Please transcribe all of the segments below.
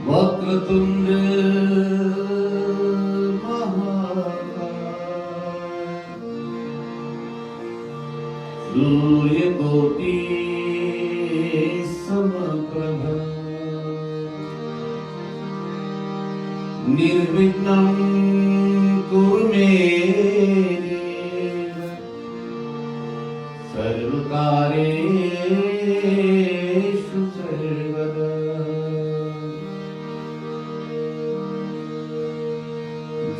वक्रतुंड महाकाय सूर्यकोटि समप्रभ निर्विघ्नं कुरु मे देव सर्वकार्येषु सर्वदा।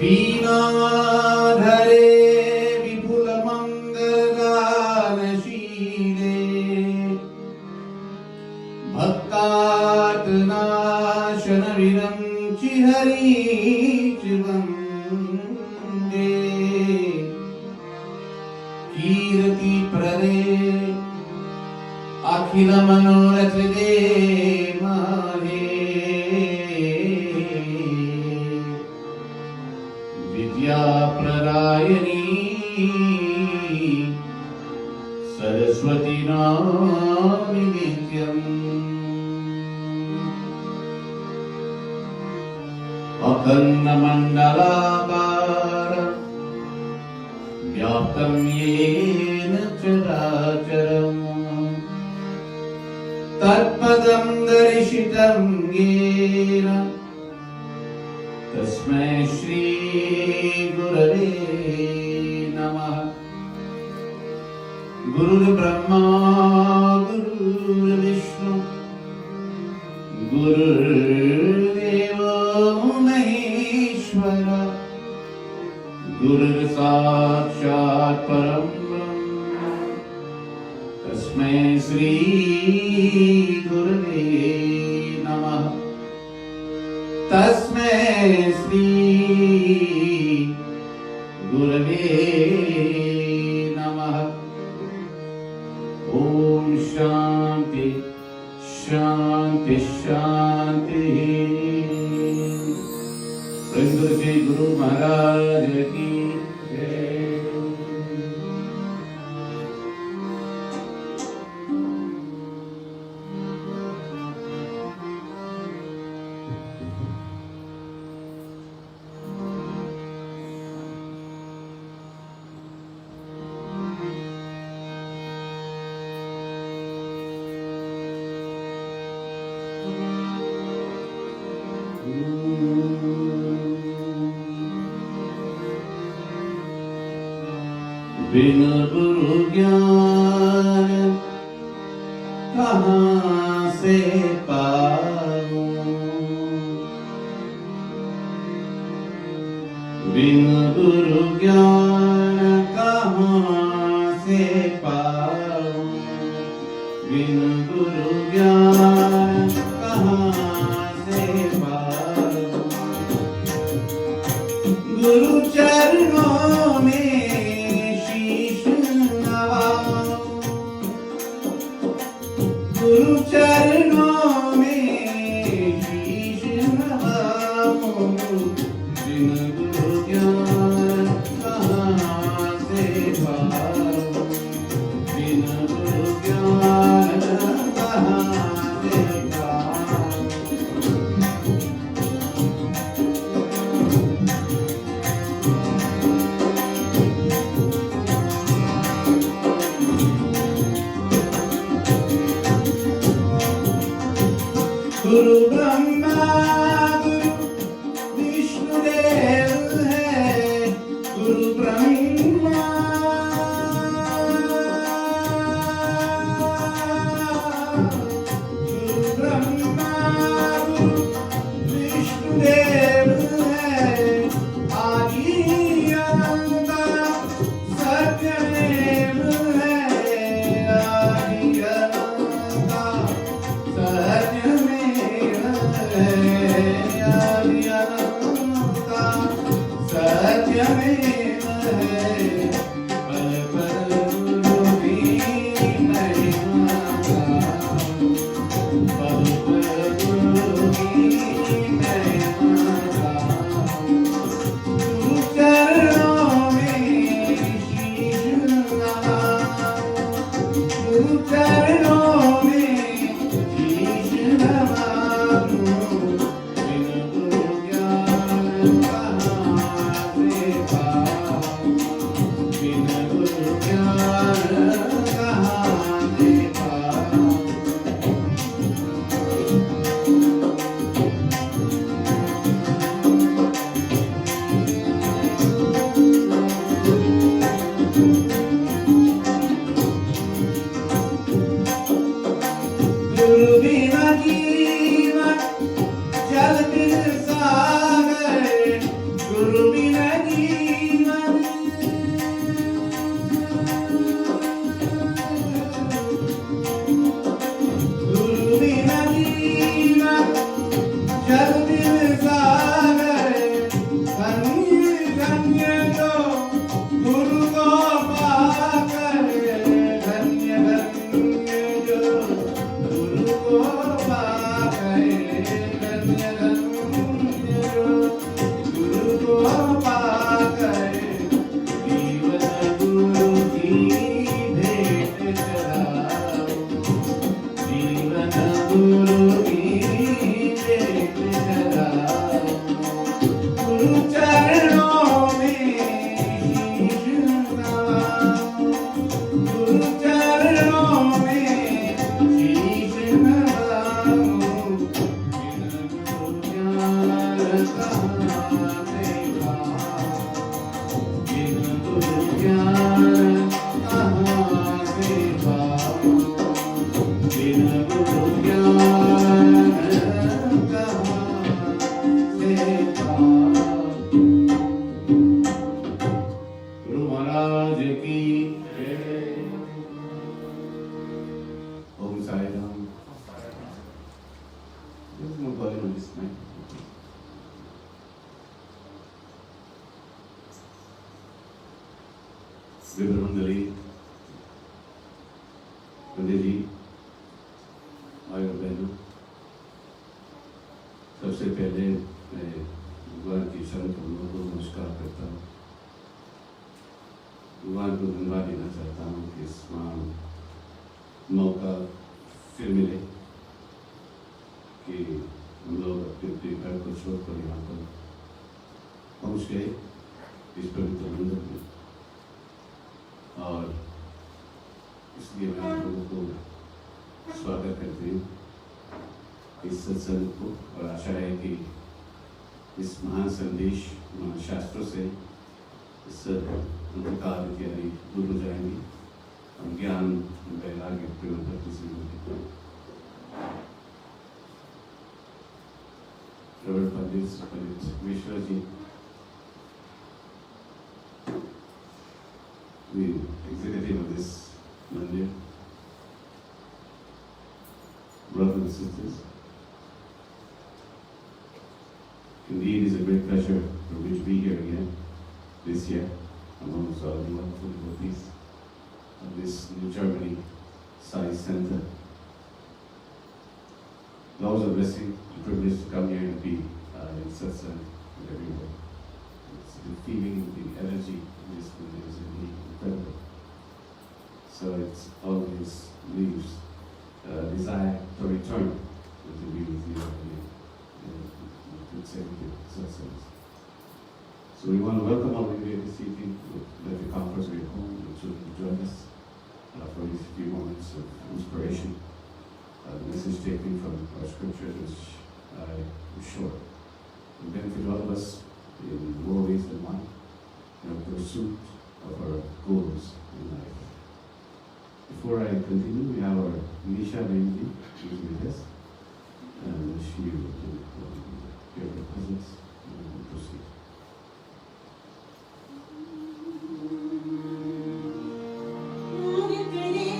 वीणाधरे विपुलमङ्गलगानशीले भक्तार्तनाशनविरञ्चि हरिं वन्दे कीर्तिप्रदे अखिलमनोरथदे माहे विद्याप्रदायिनी सरस्वती नमामि नित्यम्। अखण्डमण्डलाकार व्याप्तं येन चराचरम् तत्पदं दर्शितं येन तस्मै श्री गुरवे नमः। गुरुर्ब्रह्मा गुरुर्विष्णु गुरुर्देवो महेश्वर गुरुर्साक्षात् परं ब्रह्म तस्मै श्री गुरवे नमः। तस्मै श्री गुरवे नमः। ओम शांति शांति शांति। श्री गुरु महाराज की जय। बिन गुरु ज्ञान कहाँ से पाऊं, बिन गुरु ज्ञान कहाँ से पाऊं, बिन गुरु ज्ञान कहाँ से पाऊं। गुरु चरणों में गुरु चरणों में शीश नवाऊं। बिन गुरु ज्ञान कहाँ से पाऊं, बिन गुरु ज्ञान कहाँ से पाऊं। गुरु ब्रह्मा गुरु विष्णुदेव है, गुरु ब्रह्मा गुरु ब्रह्मा गुरु विष्णुदेव है। आदि अनंत सत्यमेव है, आदि अनंत सत्यमेव सत्यमेव है। पल पल गुरु भी नहीं माना, पंडित जी भाई और बहनों, सबसे पहले मैं भगवान की शरण कमलों को नमस्कार करता हूँ। भगवान को धन्यवाद देना चाहता हूँ कि इस महान मौका फिर मिले कि हम लोग अपने अपने घर को छोड़कर यहाँ पर पहुँच गए इस पवित्र मंदिर में, और इसलिए मैं आप लोगों को स्वागत करती हूँ इस सत्संग को, और आशा है कि इस महान संदेश महान शास्त्रों से इस अंधकार इत्यादि दूर हो जाएंगे, हम ज्ञान वैराग्य प्रेम भक्ति से मिलेंगे। पंडित विश्व जी, the executive of this mandir, brothers and sisters, indeed it is a great pleasure for me to be here again this year amongst all the wonderful devotees of this New Germany Sai Center. It's always a blessing, a privilege to come here and be in satsang with everyone. It's the feeling, the energy in this mandir is indeed incredible. So it always leaves a desire to return to be with you and consecutive satsangs. So we want to welcome all of you here this evening. Let the comforts of your home, the children join us for these few moments of inspiration. The message taken from our scriptures, which is short, will benefit all of us in more ways than one in our pursuit of our goals in life. Before I continue, we have our Nisha Benji, who is with us, and she will give her presence and we'll proceed. Everybody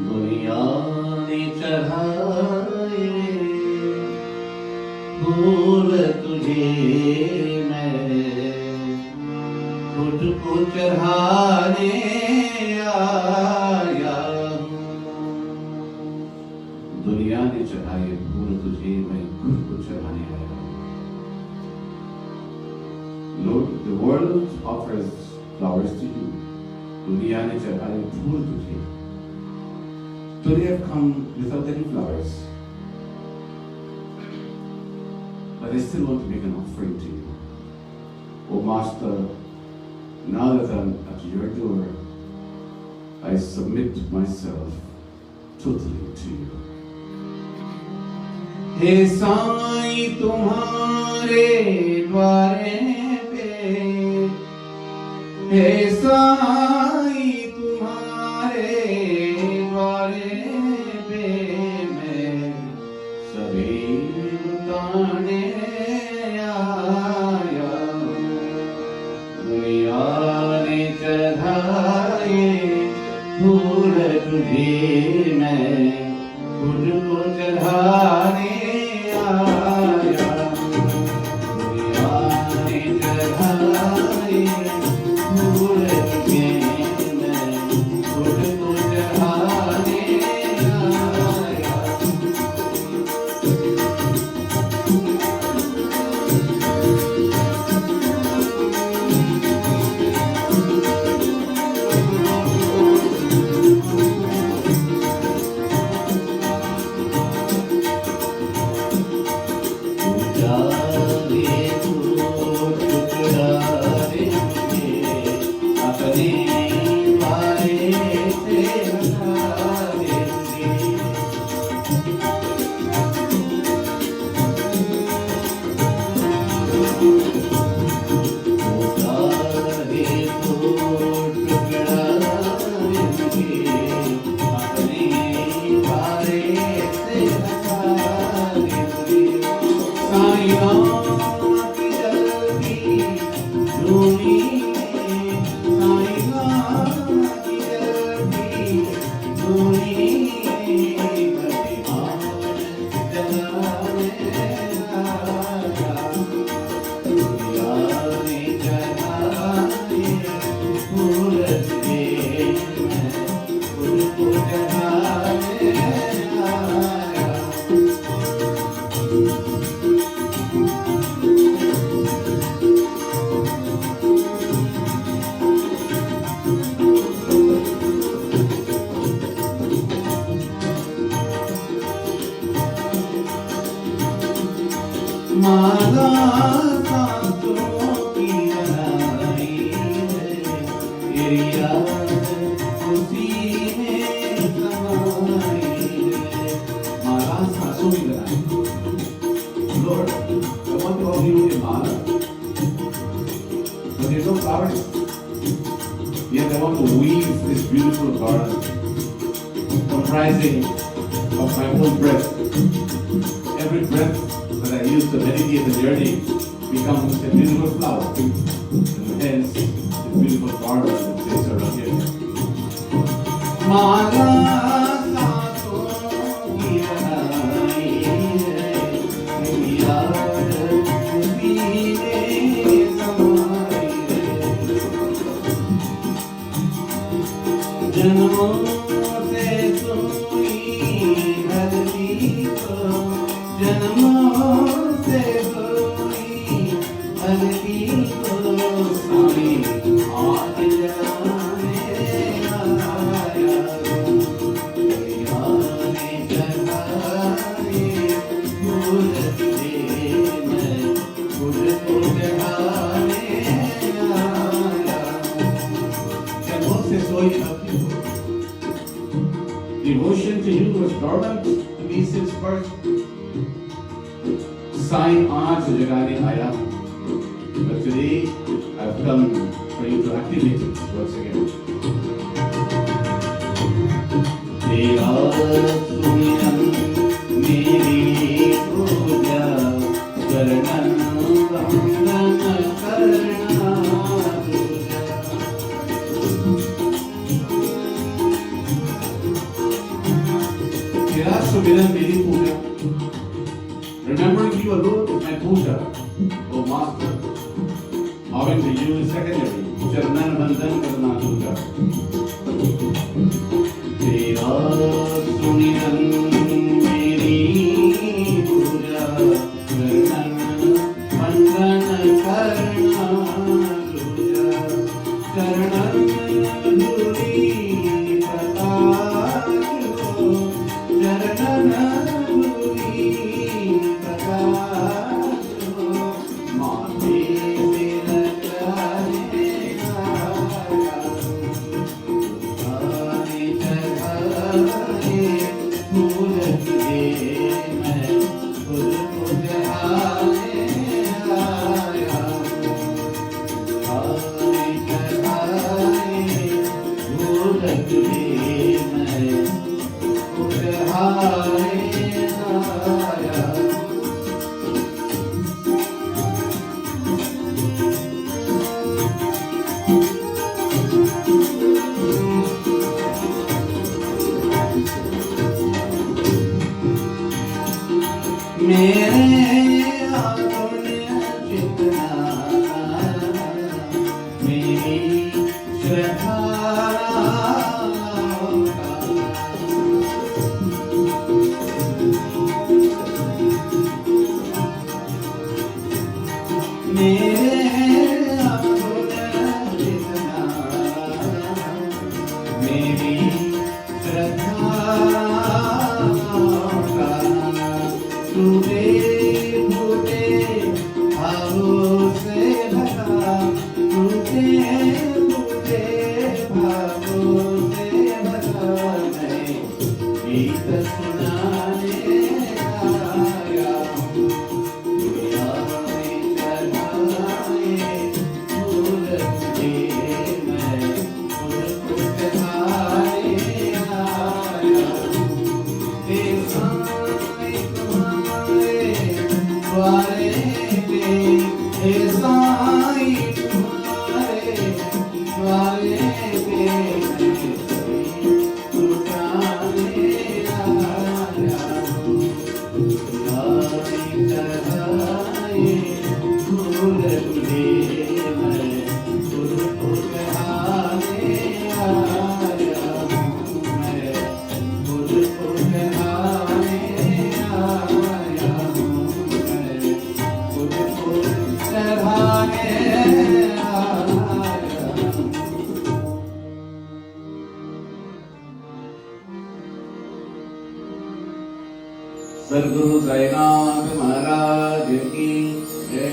दुनिया ने चढ़ाए फूल तुझे मैं खुद को चढ़ाने आया हूँ। दुनिया ने चढ़ाए फूल तुझे मैं खुद को चढ़ाने आया हूँ। Lord, the world offers flowers to you. दुनिया ने चढ़ाए फूल तुझे. Today I've come without any flowers, but I still want to make an offering to you. Oh Master, now that I'm at your door, I submit myself totally to you. हे साईं तुम्हारे द्वारे पे, हे साईं तुम्हारे द्वारे पे मैं सभी लुटाने आया हूँ। दुनिया ने चढ़ाए फूल तुझे मैं खुद को चढ़ाने आया हूँ। दुनिया ने चढ़ाए फूल तुझे मैं खुद को चढ़ाने आया हूँ। माला सांसों की बनाई है, तेरी याद उसी में समाई है। माला सांसों की बनाई। Lord, I want to offer you a mala, but there's no flowers. Yet I want to weave this beautiful garland comprising of my own breath. Every breath that I use to meditate the journey becomes a beautiful flower, and hence the beautiful garland that sits around here. माला सांसों की बनाई है, तेरी याद उसी में समाई है। जन्मों से सोई धरती को, जन्मों से सोई धरती को साई आग जलाने आया हूँ। दुनिया ने चढ़ाए फूल तुझे मैं खुद को चढ़ाने आया हूँ। जन्मों से सोई धरती को। Devotion to you was dormant to me since birth. Sign on to jagane aaya hu. But today I've come for you to activate it once again. Tera suniyan meri puja karan vandan karna puja. बिना मेरी पूजा. Remembering you alone is my puja, O Master. Bowing to you is secondary. चरणन बंदन करना पूजा. तेरा सुमिरन मेरी पूजा, चरणन बंदन करना पूजा. चरणन धूली प्रकाश हो, चरणन धूली प्रकाश हो. माथे से लगाए चढ़ाए फूल तुझे मैं फूल को चढ़ाने आया. चढ़ाए फूल तुझे मैं फूल चढ़ाने आया. मेरे आंखों ने जितना मेरी श्रद्धा मेरे आंखों ने जितना मेरी श्रद्धा टूटे फूटे भावों से भरा, टूटे फूटे भावों से भरा. मैं गीत सुनाने आया हूँ. दुनिया में चढ़ाए फूल तुझे मैं फूल को चढ़ाने आया हूँ. द्वारे पे हे साईं तुम्हारे द्वारे पे लुटाने आया हूँ. चढ़ाए फूल तुझे मैं फूल को चढ़ाने आया हूँ. मैं फूल को चढ़ाने आया हूँ. सद्गुरु साईनाथ महाराज की जय.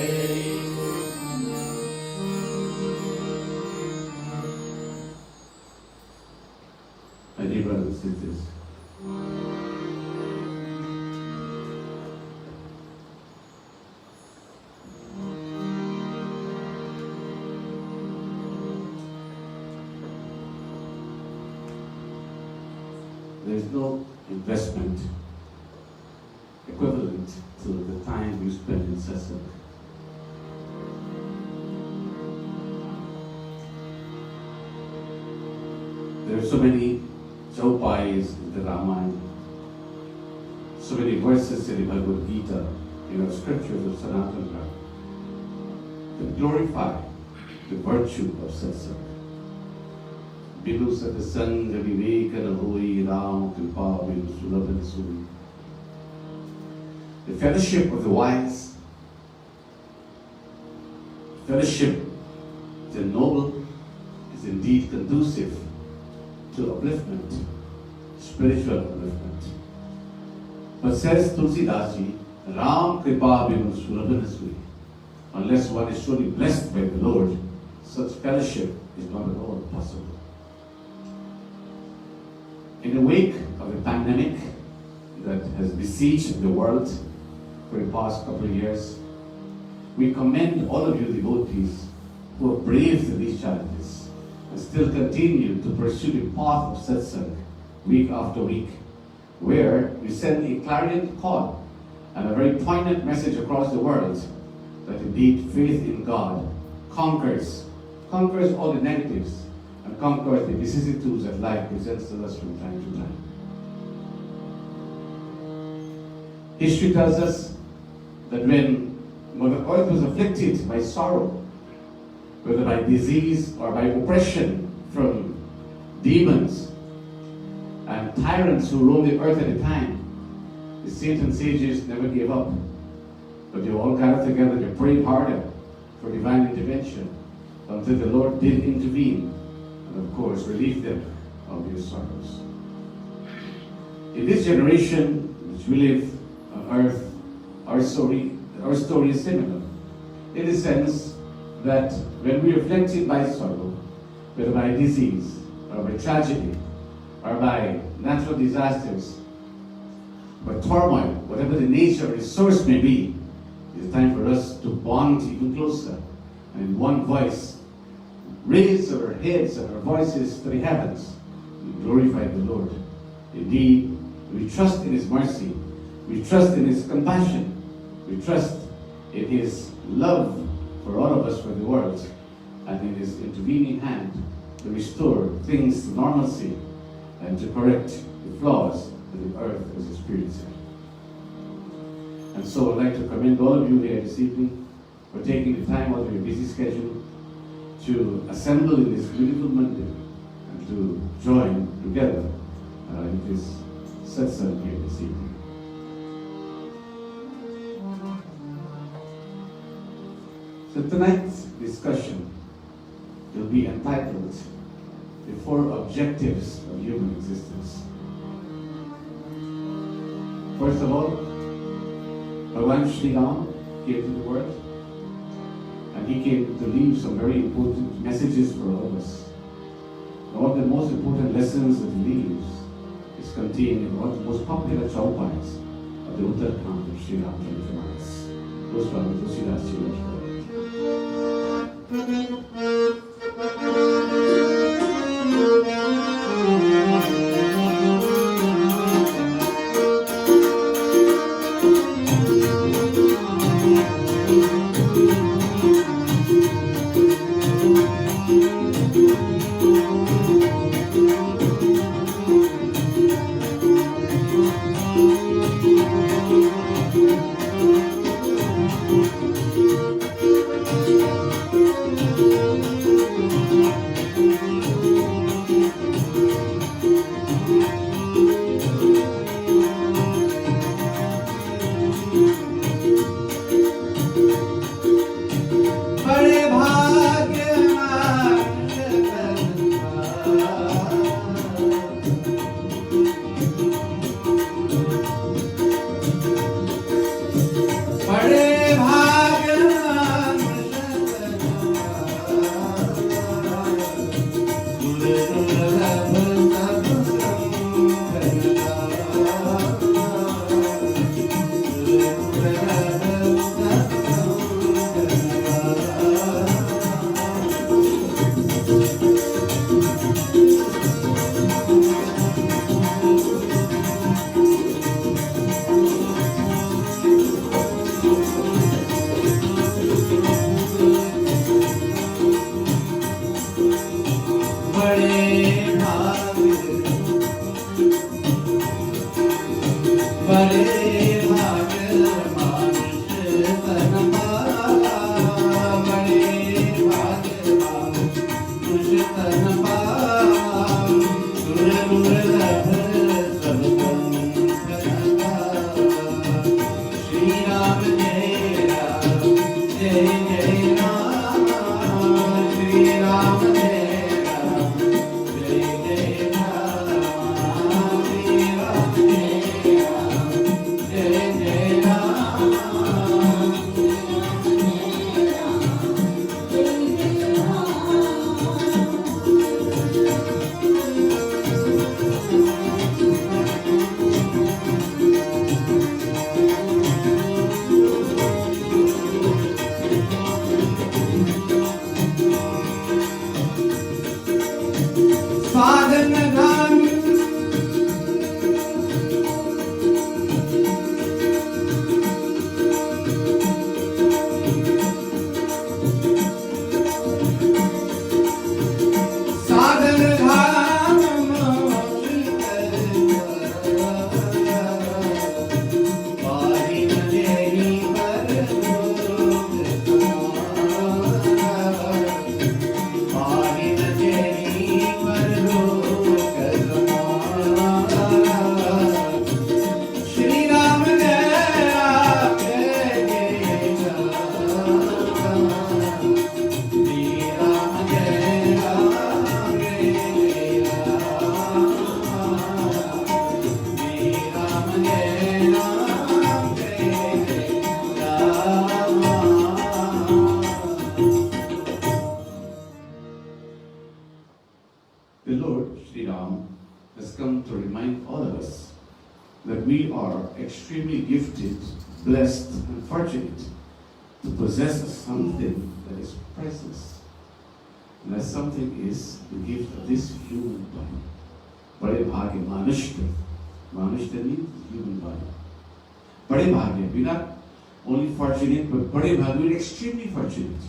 My dear brothers and sisters, there is no investment equivalent to the time you spend in Satsang. There are so many chaupais in the Ramayana, so many verses in the Bhagavad Gita, scriptures of Sanatana Dharma that glorify the virtue of Satsang. Bilu satsang vivekana hoi ram kripa bilu sulabhan suri. The fellowship of the wise, fellowship the noble, is indeed conducive to upliftment, spiritual upliftment. But says Tulsi Das Ji, Ram kripa bilu sulabhan suri. Unless one is truly blessed by the Lord, such fellowship is not at all possible. In the wake of the pandemic that has besieged the world for the past couple of years, we commend all of you devotees who have braved these challenges and still continue to pursue the path of satsang week after week, where we send a clarion call and a very poignant message across the world that indeed faith in God conquers all the negatives and conquers the vicissitudes that life presents to us from time to time. History tells us that when Mother Earth was afflicted by sorrow, whether by disease or by oppression from demons and tyrants who roamed the earth at the time, the saints and sages never gave up, but they all gathered together to pray harder for divine intervention until the Lord did intervene and, of course, relieve them of their sorrows. In this generation which we live on earth, our story is similar, in the sense that when we are afflicted by sorrow, whether by disease or by tragedy or by natural disasters or turmoil, whatever the nature or the source may be, it's time for us to bond even closer and in one voice raise our heads and our voices to the heavens and glorify the Lord. Indeed, we trust in His mercy, we trust in His compassion, we trust in His love for all of us, for the world, and in His intervening hand to restore things to normalcy and to correct the flaws that the earth is experiencing. And so I'd like to commend all of you here this evening for taking the time out of your busy schedule to assemble in this beautiful Monday and to join together in this satsang here this evening. So tonight's discussion will be entitled The Four Objectives of Human Existence. First of all, Bhagwan Sri Ram came to the world, and he came to leave some very important messages for all of us. One of the most important lessons that he leaves is contained in one of the most popular chaupas of the Uttarakhand of Sri Ram Charitamanas. Those from Tulsidas Chiraj. the Lord, Sri Ram, has come to remind all of us that we are extremely gifted, blessed, and fortunate to possess something that is priceless. And that something is the gift of this human body. Bade bhagya manushta. Manushta means human body. Bade bhagya. We're not only fortunate, but bade bhagya, we're extremely fortunate.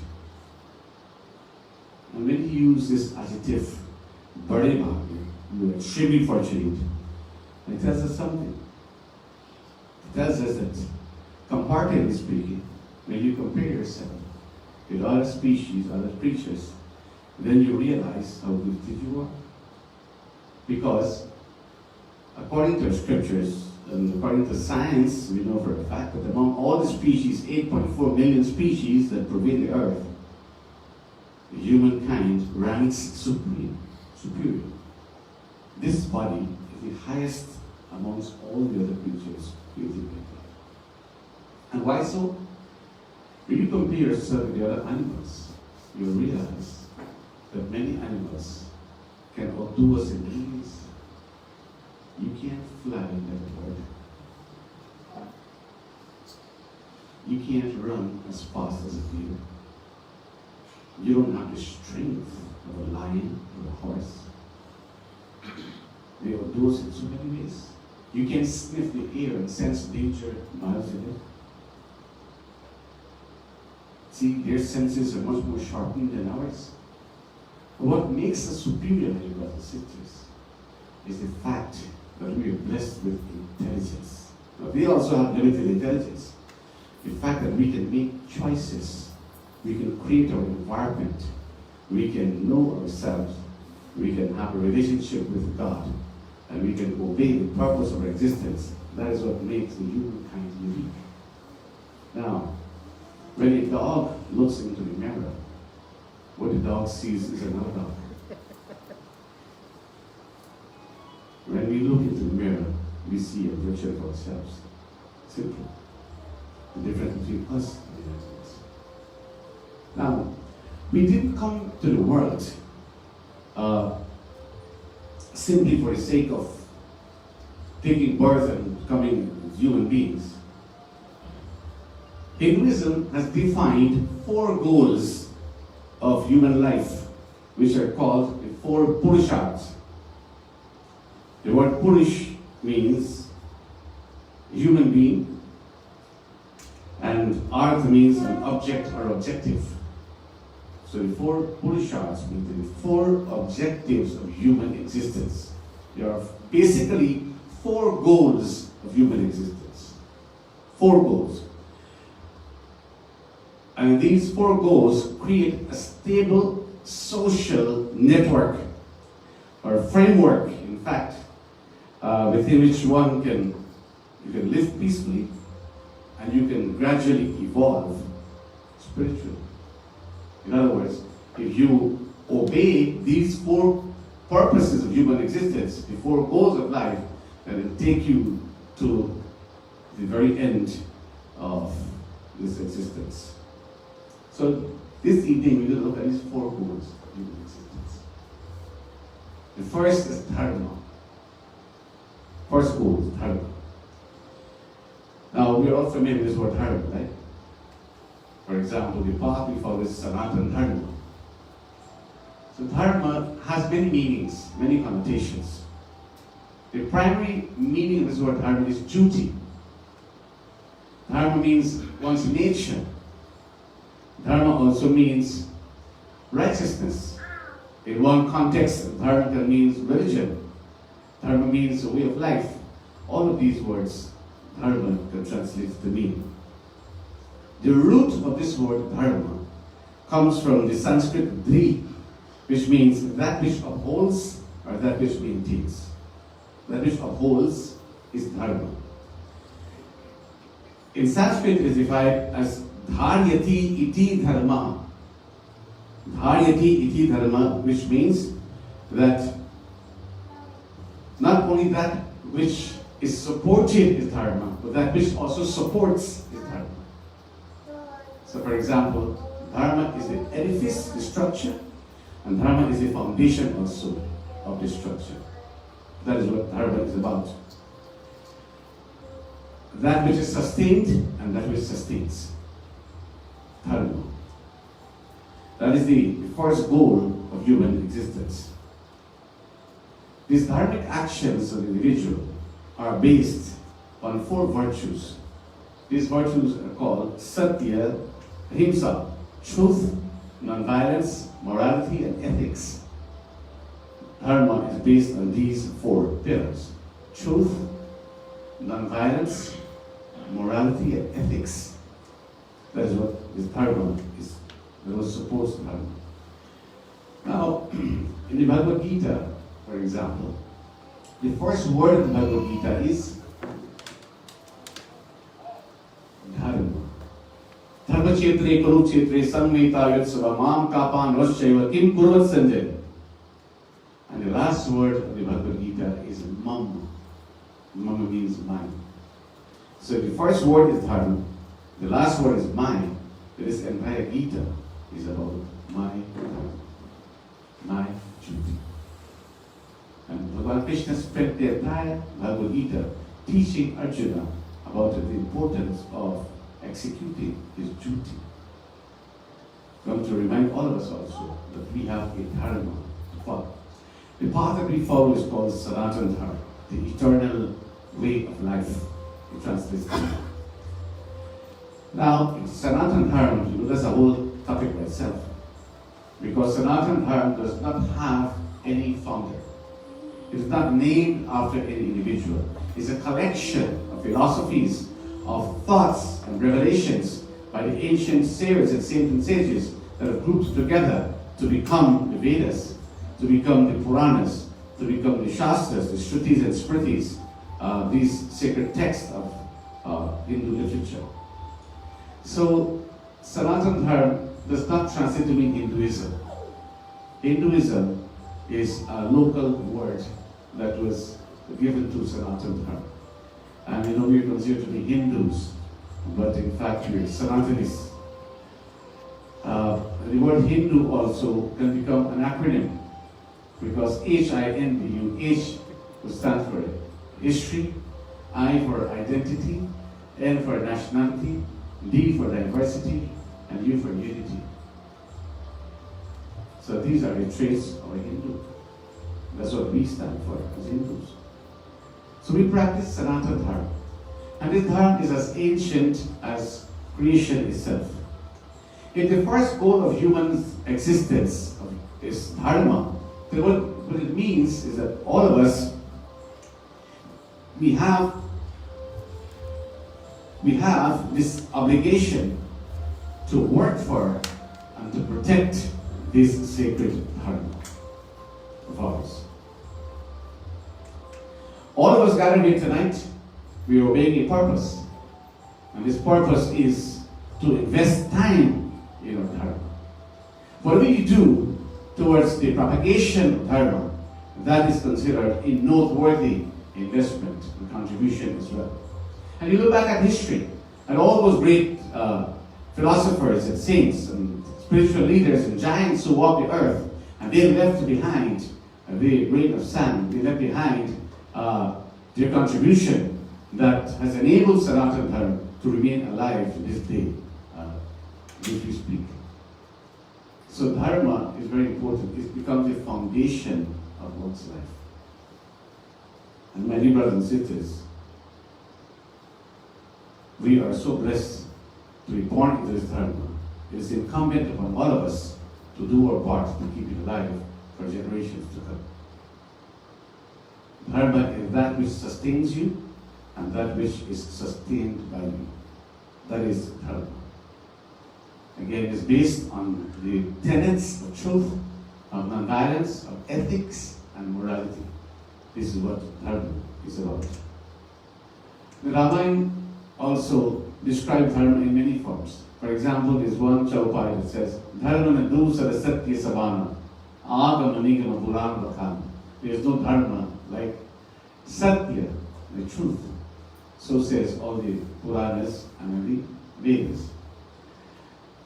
And when he uses this adjective, bade bhagya, we're extremely fortunate, it tells us something. It tells us that, comparatively speaking, when you compare yourself with other species, other creatures, then you realize how gifted you are. Because according to scriptures and according to science, we know for a fact that among all the species, 8.4 million species that pervade the earth, humankind ranks superior. This body is the highest amongst all the other creatures created by God. And why so? When you compare yourself with the other animals, you realize that many animals can outdo us in many ways. You can't fly like a bird. You can't run as fast as a deer. You don't have the strength of a lion or a horse. They outdo us in so many ways. You can sniff the air and sense danger miles away. See, their senses are much more sharpened than ours. But what makes us superior, my brothers and sisters, is the fact that we are blessed with intelligence. Now, they also have limited intelligence. The fact that we can make choices, we can create our environment, we can know ourselves, we can have a relationship with God, and we can obey the purpose of our existence. That is what makes the humankind unique. Now, when a dog looks into the mirror, what the dog sees is another dog. When we look into the mirror, we see a version of ourselves. Simple. The difference between us and the animals. Now, we didn't come to the world simply for the sake of taking birth and becoming human beings. Hinduism has defined 4 goals of human life, which are called the 4 Purushas. The word Purush means human being, and Artha means an object or objective. So the 4 Purushas mean the 4 objectives of human existence. There are basically 4 goals of human existence. 4 goals. And these 4 goals create a stable social network or framework, in fact, within which you can live peacefully and you can gradually evolve spiritually. In other words, if you obey these 4 purposes of human existence, the 4 goals of life, then it will take you to the very end of this existence. So this evening we're going to look at these 4 goals of human existence. The first is dharma. First goal is dharma. Now we're all familiar with this word dharma, right? For example, the path we follow is Sanatana Dharma. So dharma has many meanings, many connotations. The primary meaning of this word dharma is duty. Dharma means one's nature. Dharma also means righteousness. In one context, dharma means religion. Dharma means a way of life. All of these words, dharma can translate to mean. The root of this word dharma comes from the Sanskrit dri, which means that which upholds or that which maintains. That which upholds is dharma. In Sanskrit it is defined as dharyati iti dharma. Dharyati iti dharma, which means that not only that which is supported is dharma, but that which also supports is dharma. So for example, dharma is the edifice, the structure, and dharma is the foundation also. of destruction. That is what dharma is about. That which is sustained and that which sustains. Dharma. That is the first goal of human existence. These dharmic actions of the individual are based on four virtues. These virtues are called Satya, Ahimsa, truth, non-violence, morality, and ethics. Dharma is based on these four pillars: truth, non-violence, morality, and ethics. That is what this dharma is. That was supposed to happen. Now, in the Bhagavad Gita, for example, the first word of the Bhagavad Gita is dharma. Dharma chetre kurukshetre samveta yatsava mam kapan raschaiva kim kurvat sanjay. And the last word of the Bhagavad Gita is mama. Mama means mine. So the first word is dharma, the last word is mine. This entire Gita is about my dharma, my duty. And Bhagavan Krishna spent the entire Bhagavad Gita teaching Arjuna about the importance of executing his duty. I want to remind all of us also that we have a dharma to follow. The path that we follow is called Sanatana Dharma, the eternal way of life. It translates to. Now, Sanatana Dharma, that's a whole topic by itself. Because Sanatana Dharma does not have any founder. It is not named after any individual. It's a collection of philosophies, of thoughts and revelations by the ancient sages and saints and sages that have grouped together to become the Vedas, to become the Puranas, to become the Shastras, the Shrutis and Smritis, these sacred texts of Hindu literature. So, Sanatana Dharma does not translate to mean Hinduism. Hinduism is a local word that was given to Sanatana Dharma. And we are considered to be Hindus, but in fact we are Sanatanists. The word Hindu also can become an acronym because Hindu, H will stand for history, I for identity, N for nationality, D for diversity, and U for unity. So these are the traits of a Hindu. That's what we stand for as Hindus. So we practice Sanatana Dharma. And this Dharma is as ancient as creation itself. If the first goal of human existence is Dharma, then what it means is that all of us, we have this obligation to work for and to protect this sacred Dharma of ours. All of us gathered here tonight, we are obeying a purpose. And this purpose is to invest time in our Dharma. Whatever you do towards the propagation of Dharma, that is considered a noteworthy investment and contribution as well. And you look back at history, and all those great philosophers and saints and spiritual leaders and giants who walked the earth, and they left behind the grain of sand, they left behind their contribution that has enabled Sanatana Dharma to remain alive to this day, which we speak. So Dharma is very important. It becomes the foundation of one's life. And my dear brothers and sisters, we are so blessed to be born into this Dharma. It is incumbent upon all of us to do our part to keep it alive for generations to come. Dharma is that which sustains you and that which is sustained by you. That is Dharma. Again, it is based on the tenets of truth, of non-violence, of ethics, and morality. This is what Dharma is about. The Ramayana also describes Dharma in many forms. For example, there is one chaupai that says, Dharma Naidoo Sarasatya Sabana, Agama Nigama Puran Vakam. There is no Dharma like Satya, the truth. So says all the Puranas and the Vedas.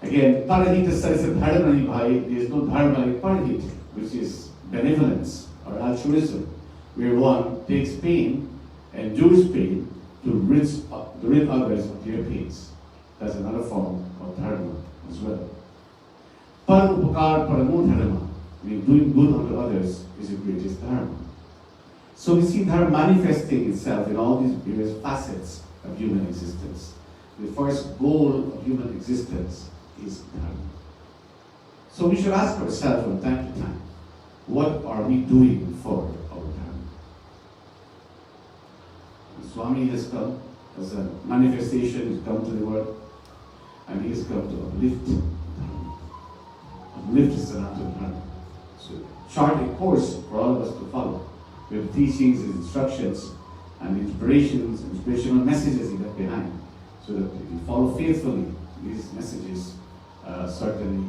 Again, Parahita says that Dharma Nibhai, there is no Dharma like Parahita, which is benevolence or altruism, where one takes pain, endures pain to rid others of their pains. That's another form of dharma as well. Par upakar paramo dharma, meaning doing good unto others, is the greatest dharma. So we see dharma manifesting itself in all these various facets of human existence. The first goal of human existence is dharma. So we should ask ourselves from time to time, what are we doing for our dharma? The Swami has come as a manifestation, he's come to the world, and he has come to uplift dharma. Uplift Sanatana Dharma. So chart a course for all of us to follow, with teachings and instructions and inspirations, inspirational messages he left behind, so that if you follow faithfully these messages, certainly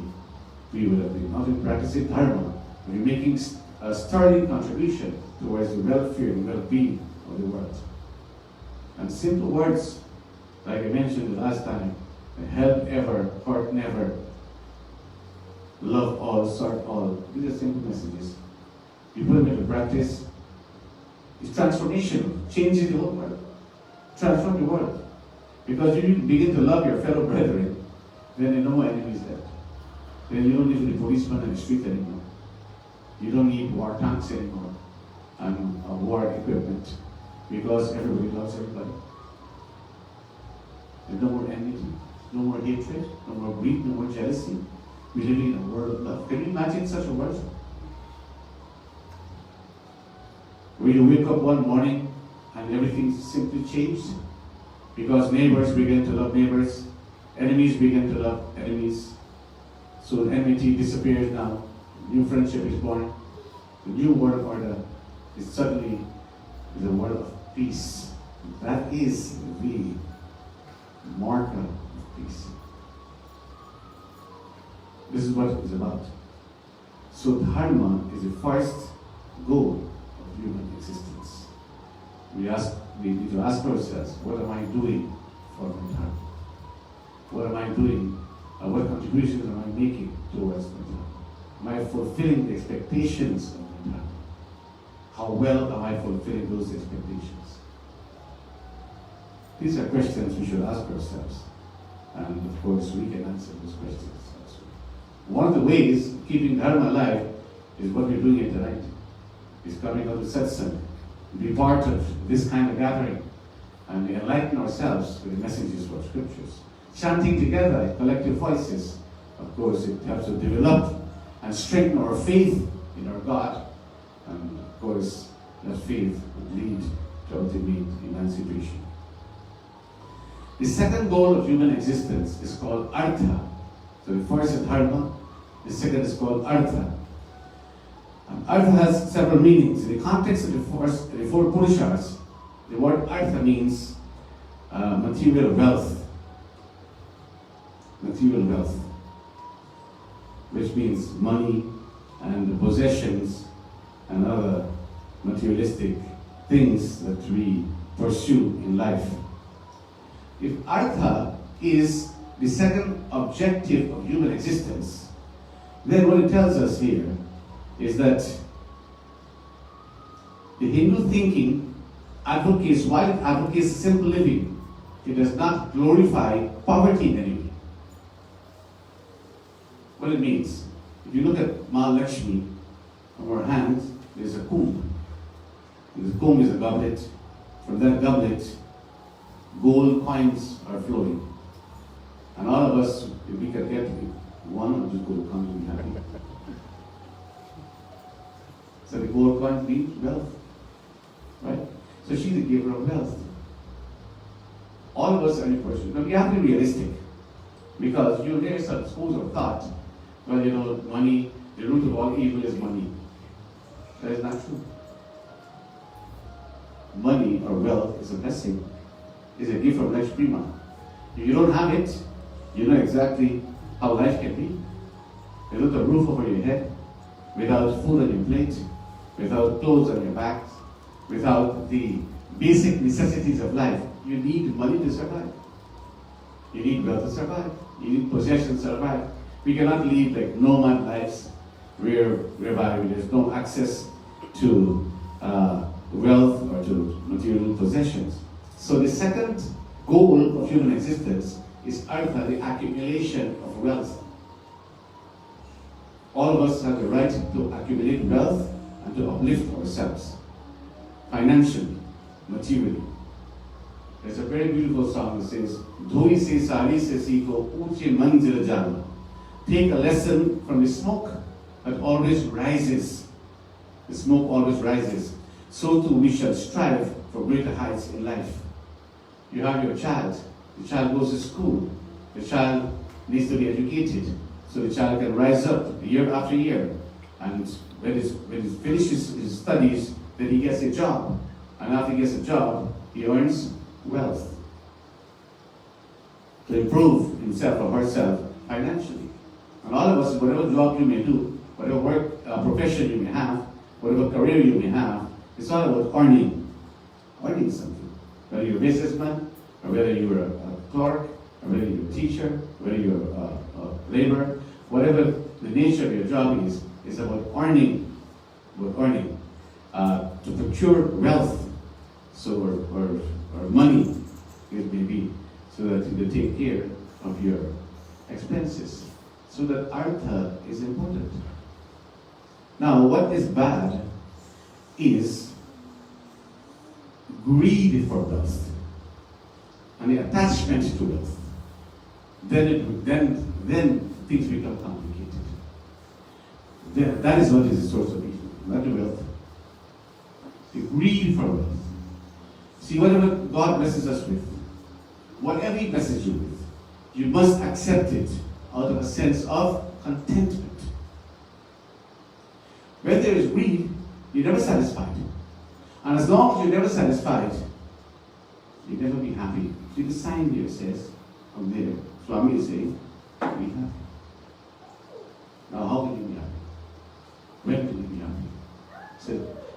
we will have been not in practicing dharma, but in making a sterling contribution towards the welfare and well-being of the world. And simple words, like I mentioned the last time, help ever, hurt never, love all, serve all. These are simple messages. You put them into practice, it's transformational, changes the whole world. Transform the world. Because you begin to love your fellow brethren, then there are no enemies left. Then you don't need the policeman in the street anymore. You don't need war tanks anymore and war equipment, because everybody loves everybody. There's no more enmity, no more hatred, no more greed, no more jealousy. We're living in a world of love. Can you imagine such a world? Where you wake up one morning and everything simply changed because neighbors begin to love neighbors, enemies begin to love enemies. So enmity disappears now, new friendship is born, the new world order is suddenly the world of peace. That is the marker of peace. This is what it is about. So dharma is the first goal of human existence. We need to ask ourselves, what am I doing for my dharma? What am I doing? What contributions am I making towards my dharma? Am I fulfilling the expectations of my dharma? How well am I fulfilling those expectations? These are questions we should ask ourselves. And of course, we can answer those questions. One of the ways of keeping dharma alive is what we're doing here tonight. Is coming out to Satsang, be part of this kind of gathering, and enlighten ourselves with the messages of scriptures. Chanting together in collective voices, of course, it helps to develop and strengthen our faith in our God, and of course, that faith would lead to ultimate emancipation. The second goal of human existence is called Artha. So the first is dharma, the second is called Artha. And Artha has several meanings. In the context of the four Purushas, the word Artha means material wealth. Material wealth, which means money and possessions and other materialistic things that we pursue in life. If Artha is the second objective of human existence, then what it tells us here is that the Hindu thinking advocates, while it advocates simple living, it does not glorify poverty in any way. What it means, if you look at Ma Lakshmi, on her hand, there's a kumbh. And the kumbh is a goblet. From that goblet, gold coins are flowing. And all of us, if we can get one of the gold coins, we'll be happy. So the gold coins mean wealth, right? So she's the giver of wealth. All of us are in person. Now we have to be realistic, because you hear some schools of thought, well, you know, money, the root of all evil is money. That is not true. Money or wealth is a blessing. It's a gift from Lakshmi Ma. If you don't have it, you know exactly how life can be. Without a roof over your head, without food on your plate, without clothes on your back, without the basic necessities of life, you need money to survive. You need wealth to survive. You need possessions to survive. We cannot live like nomad lives whereby there's no access to wealth or to material possessions. So the second goal of human existence is Artha, the accumulation of wealth. All of us have the right to accumulate wealth and to uplift ourselves financially, materially. There's a very beautiful song that says, "Dhui se sari se siko uche manzil jana." Take a lesson from the smoke that always rises. The smoke always rises. So too we shall strive for greater heights in life. You have your child. The child goes to school. The child needs to be educated so the child can rise up year after year. And when he finishes his studies, then he gets a job. And after he gets a job, he earns wealth to improve himself or herself financially. And all of us, whatever job you may do, whatever work, profession you may have, whatever career you may have, it's all about earning something. Whether you're a businessman, or whether you're a clerk, or whether you're a teacher, whether you're a laborer, whatever the nature of your job is about earning, to procure wealth, so or money, it may be, so that you can take care of your expenses. So that Artha is important. Now, what is bad is greed for wealth and the attachment to wealth. Then things become complicated. That is what is the source of evil, not the wealth. The greed for wealth. See, whatever God blesses us with, whatever He blesses you with, you must accept it out of a sense of contentment. When there is greed, you're never satisfied. And as long as you're never satisfied, you'll never be happy. See, the sign here says, from there, Swami is saying, be happy. Now, how can you be happy? When can you be happy? So,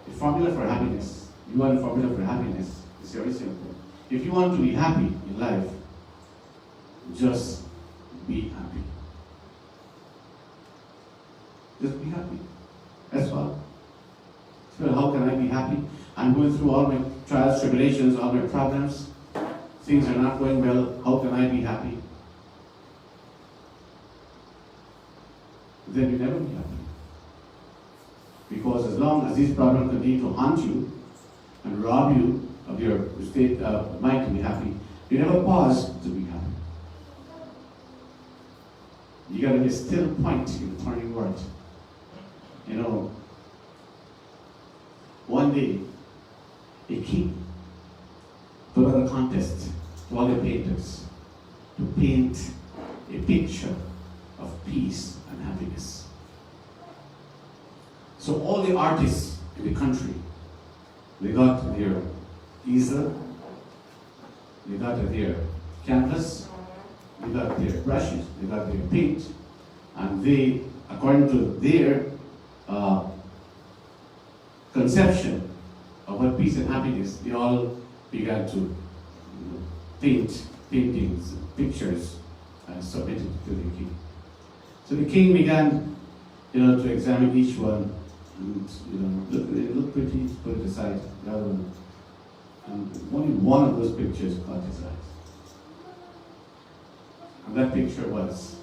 the formula for happiness, you want a formula for happiness, it's very simple. If you want to be happy in life, just be happy. Just be happy. That's all. So how can I be happy? I'm going through all my trials, tribulations, all my problems. Things are not going well. How can I be happy? Then you never be happy. Because as long as these problems continue to haunt you and rob you of your state of mind to be happy, you never pause to be happy. You got to be a still point in the turning world. You know, one day, a king put on a contest to all the painters to paint a picture of peace and happiness. So all the artists in the country, they got their easel, they got their canvas, they got their brushes, they got their paint, and they, according to their conception of what peace and happiness, they all began to paint paintings, pictures, and submit it to the king. So the king began, to examine each one, and they look pretty, put it aside, the other one. And only one of those pictures caught his eyes. And that picture was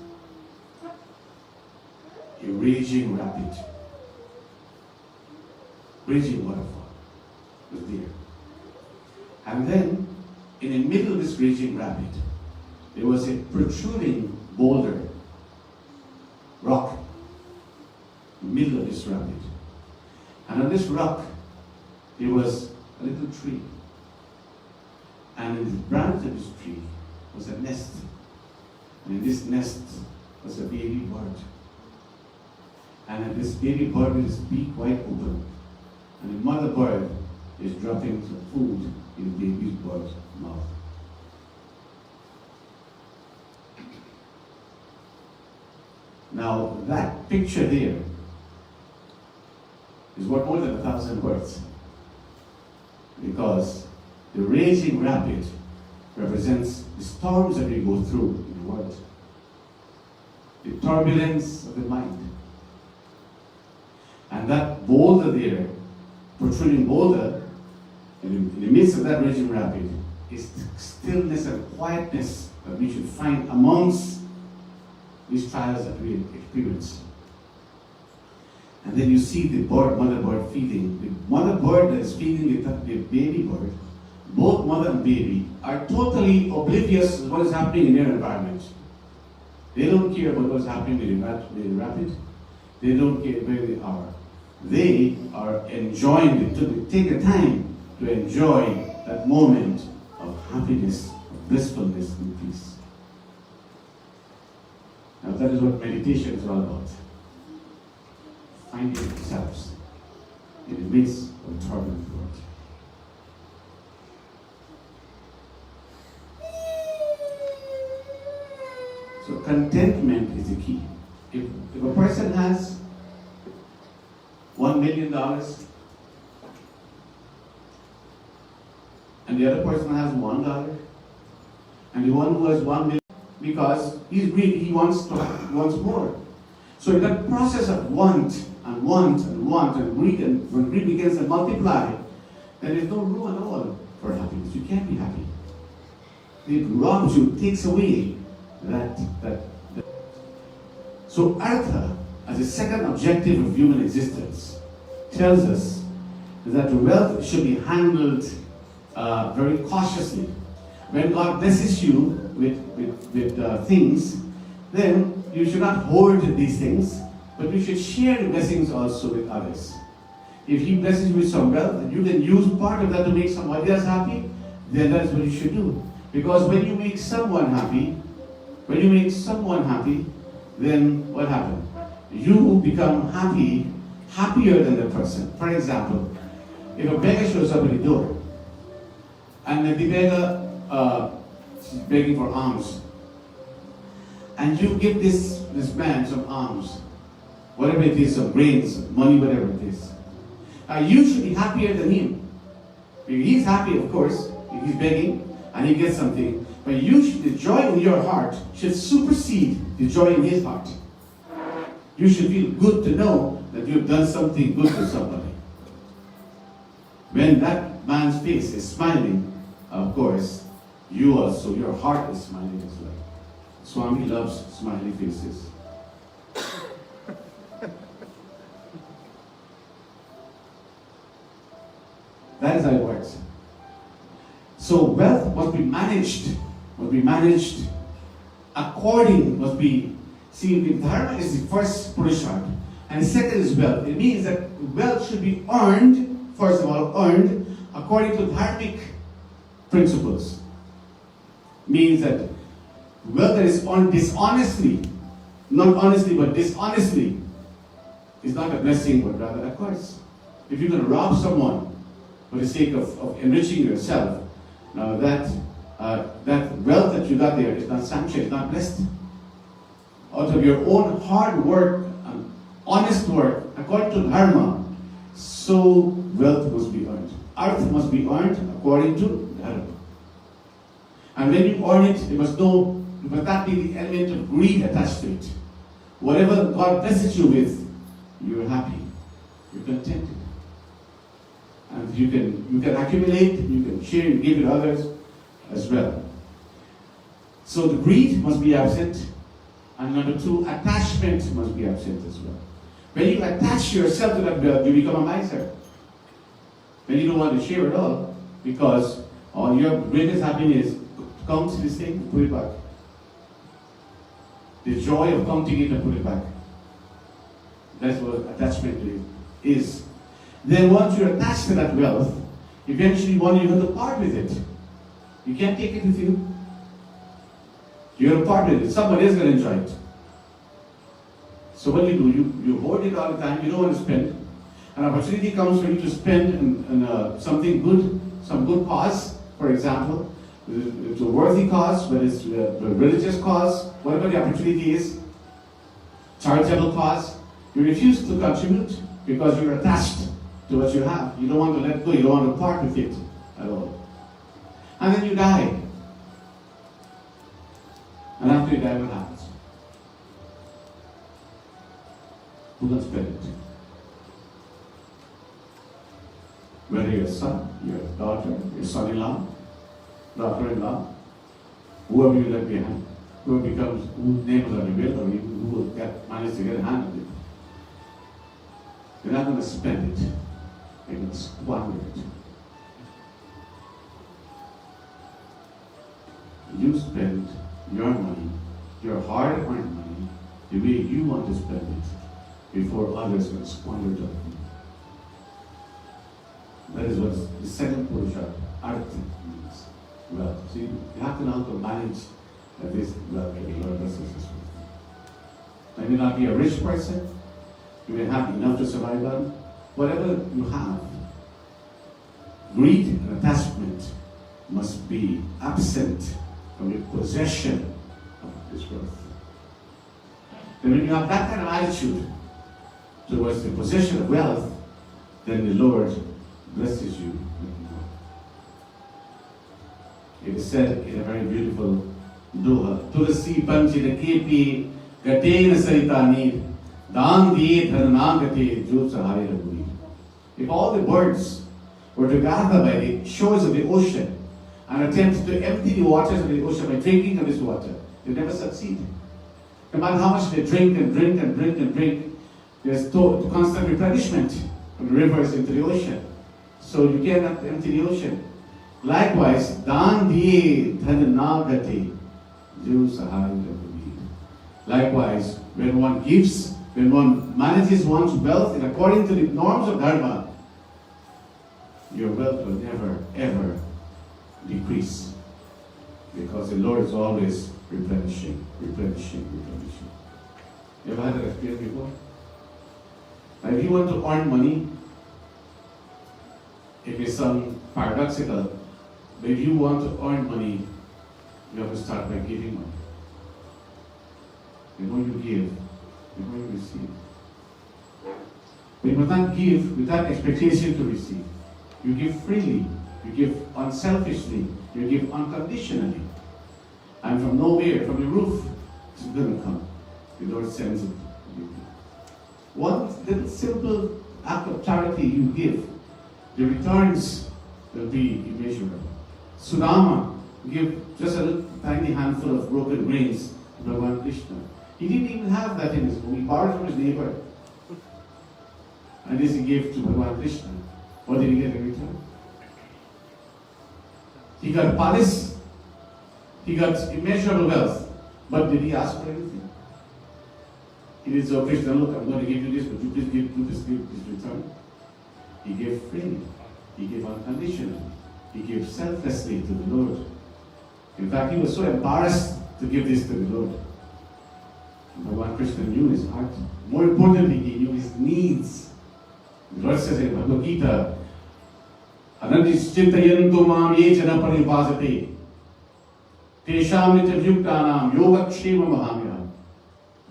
a raging rapid. Raging waterfall was there. And then, in the middle of this raging rapid, there was a protruding boulder, rock, in the middle of this rapid. And on this rock, there was a little tree. And in the branch of this tree was a nest. And in this nest was a baby bird. And this baby bird with its beak wide open. And the mother bird is dropping some food in the baby bird's mouth. Now, that picture there is worth more than 1,000 words. Because the raging rapid represents the storms that we go through in the world. The turbulence of the mind. And that boulder there protruding boulder, in the midst of that raging rapid, is stillness and quietness that we should find amongst these trials that we experience. And then you see the mother bird feeding. The mother bird that is feeding the baby bird, both mother and baby, are totally oblivious to what is happening in their environment. They don't care about what's happening with the rapid. They don't care where they are. They are enjoying it. They take the time to enjoy that moment of happiness, of blissfulness, and peace. Now that is what meditation is all about. Finding themselves in the midst of a turbulent world. So contentment is the key. If a person has $1 million and the other person has $1, and the one who has 1 million, because he's greedy, he wants more. So in that process of want and want and want and greed, and when greed begins to multiply, then there's no room at all for happiness. You can't be happy. It robs you, takes away that. So Artha, as a second objective of human existence, tells us that wealth should be handled very cautiously. When God blesses you with things, then you should not hoard these things, but you should share the blessings also with others. If He blesses you with some wealth, and you can use part of that to make somebody else happy, then that's what you should do. Because when you make someone happy, then what happens? You become happier than the person. For example, if a beggar shows up at the door, and the beggar is begging for alms, and you give this man some alms, whatever it is, some grains, money, whatever it is, you should be happier than him. He's happy, of course, if he's begging and he gets something, but the joy in your heart should supersede the joy in his heart. You should feel good to know that you've done something good for somebody. When that man's face is smiling, of course, your heart is smiling as well. Swami loves smiley faces. That is how it works. So wealth must be managed. See, dharma is the first Purusha, and the second is wealth. It means that wealth should be earned, first of all, according to dharmic principles. Means that wealth that is earned dishonestly, not honestly but dishonestly, is not a blessing but rather a curse. If you're going to rob someone for the sake of enriching yourself, now that wealth that you got there is not sanctioned, it's not blessed. Out of your own hard work and honest work, according to dharma, so wealth must be earned. Artha must be earned according to dharma. And when you earn it, you must not be the element of greed attached to it. Whatever God blesses you with, you're happy, you're contented. And you can accumulate, you can share, you give it to others as well. So the greed must be absent. And number two, attachment must be absent as well. When you attach yourself to that wealth, you become a miser. Then you don't want to share at all, because your greatest happiness counts this thing and put it back. The joy of counting it and put it back. That's what attachment is. Then once you're attached to that wealth, eventually one you're going to part with it. You can't take it with you. You're going to part with it. Somebody else is going to enjoy it. So what do? You hoard it all the time. You don't want to spend. An opportunity comes for you to spend on something good, some good cause, for example. It's a worthy cause, whether it's a religious cause, whatever the opportunity is, charitable cause. You refuse to contribute because you're attached to what you have. You don't want to let go. You don't want to part with it at all. And then you die. And after you die, what happens? Who can spend it? Whether your son, your daughter, your son-in-law, daughter-in-law, whoever you left behind, whoever becomes, whose name is on your will, or even who will manage to get a hand on it. You're not going to spend it. You're going to squander it. You spend your money, your hard-earned money, the way you want to spend it, before others can squander it on you. That is what the second Purusha, Artha, means. Well, see, you have to know how to manage this wealth that the Lord blesses us with. You may not be a rich person, you may have enough to survive on. Whatever you have, greed and attachment must be absent from your possession of this wealth. Then when you have that kind of attitude towards the possession of wealth, then the Lord blesses you with more. It is said in a very beautiful doha, Tulasi panchita kepi gatena sarita nir, dan diye dharnagate jo sahaya raguri. If all the birds were to gather by the shores of the ocean and attempt to empty the waters of the ocean by drinking of this water, they never succeed. No matter how much they drink and drink and drink and drink, there's constant replenishment from the rivers into the ocean. So you cannot empty the ocean. Likewise, dan diye dhanagate jo sahaya raguri. Likewise, when one gives, when one manages one's wealth in according to the norms of dharma, your wealth will never ever decrease, because the Lord is always replenishing. You ever had that experience before? Now, if you want to earn money, it may sound paradoxical, but if you want to earn money, you have to start by giving money. The more you give, the more you receive. But you must not give without expectation to receive. You give freely, you give unselfishly, you give unconditionally. And from nowhere, from the roof, it's going to come. The Lord sends it. One little simple act of charity you give, the returns will be immeasurable. Sudama gave just a little tiny handful of broken grains to Bhagavan Krishna. He didn't even have that in his home. He borrowed from his neighbor. And this he gave to Bhagavan Krishna. What did he get in return? He got palace, he got immeasurable wealth, but did he ask for anything? He didn't say, oh Krishna, look, I'm going to give you this, but you please give this return. He gave freely, he gave unconditionally, he gave selflessly to the Lord. In fact, he was so embarrassed to give this to the Lord. Bhagavan Krishna knew his heart. More importantly, he knew his needs. The Lord says in Bhagavad Gita, Anandishchitayantu mam ye jana parivasate tesham nityavyuktanam yogakshema mahamyam.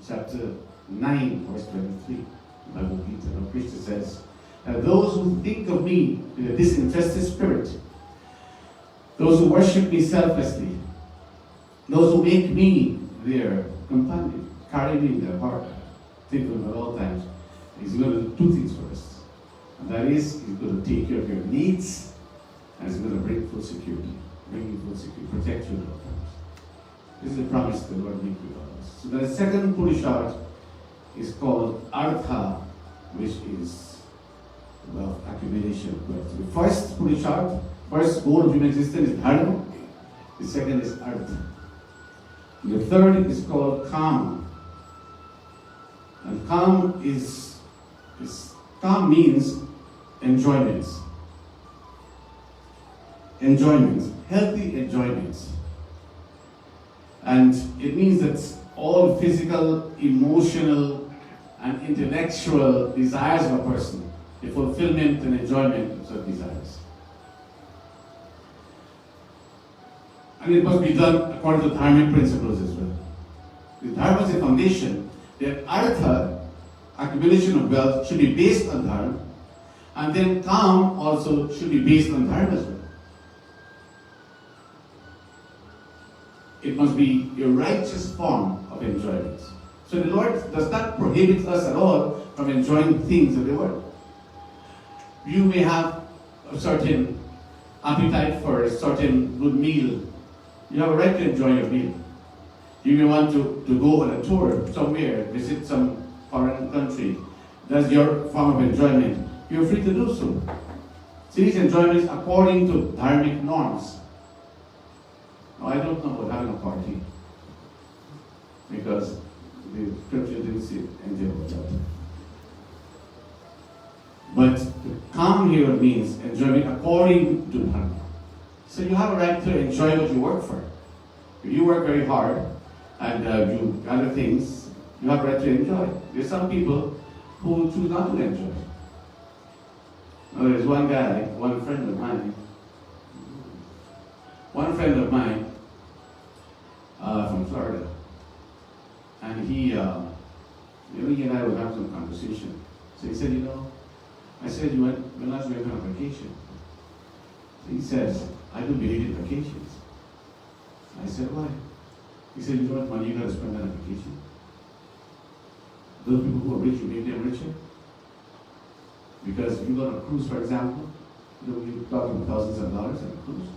Chapter 9, verse 23. Bhagavad Gita. Krishna says that those who think of me with a disinterested spirit, those who worship me selflessly, those who make me their companion, carry me in their heart, think of me at all times, he's going to do two things for us. And that is, he's going to take care of your needs, and he's going to bring full security. Bring you full security, protect you at all times. This is the promise the Lord made with us. So the second Purusha is called Artha, which is wealth, accumulation of wealth. The first Purusha, first goal of human existence is Dharma. The second is Artha. The third is called Kama. And Kama Kama means enjoyments. Enjoyments, healthy enjoyments. And it means that all physical, emotional, and intellectual desires of a person, the fulfillment and enjoyment of such desires. And it must be done according to dharmic principles as well. The dharma is the foundation. The artha, accumulation of wealth, should be based on dharma, and then kam also should be based on dharma as well. It must be a righteous form of enjoyment. So the Lord does not prohibit us at all from enjoying things of the world. You may have a certain appetite for a certain good meal, you have a right to enjoy your meal. You may want to go on a tour somewhere, visit some foreign country. That's your form of enjoyment. You're free to do so. See, these enjoyments according to dharmic norms. Now, I don't know about having a party, because the scripture didn't say anything about that. But to come here means enjoyment according to dharma. So you have a right to enjoy what you work for. If you work very hard and you other things, you have a right to enjoy. There's some people who choose not to enjoy. Now, there's one guy, one friend of mine from Florida, and he and I would have some conversation. So he said, I said, when last we went on vacation? So he says, I don't believe in vacations. I said, why? He said, you know what money you got to spend on a vacation? Those people who are rich, you make them richer. Because if you go on a cruise, for example, you're talking thousands of dollars on a cruise.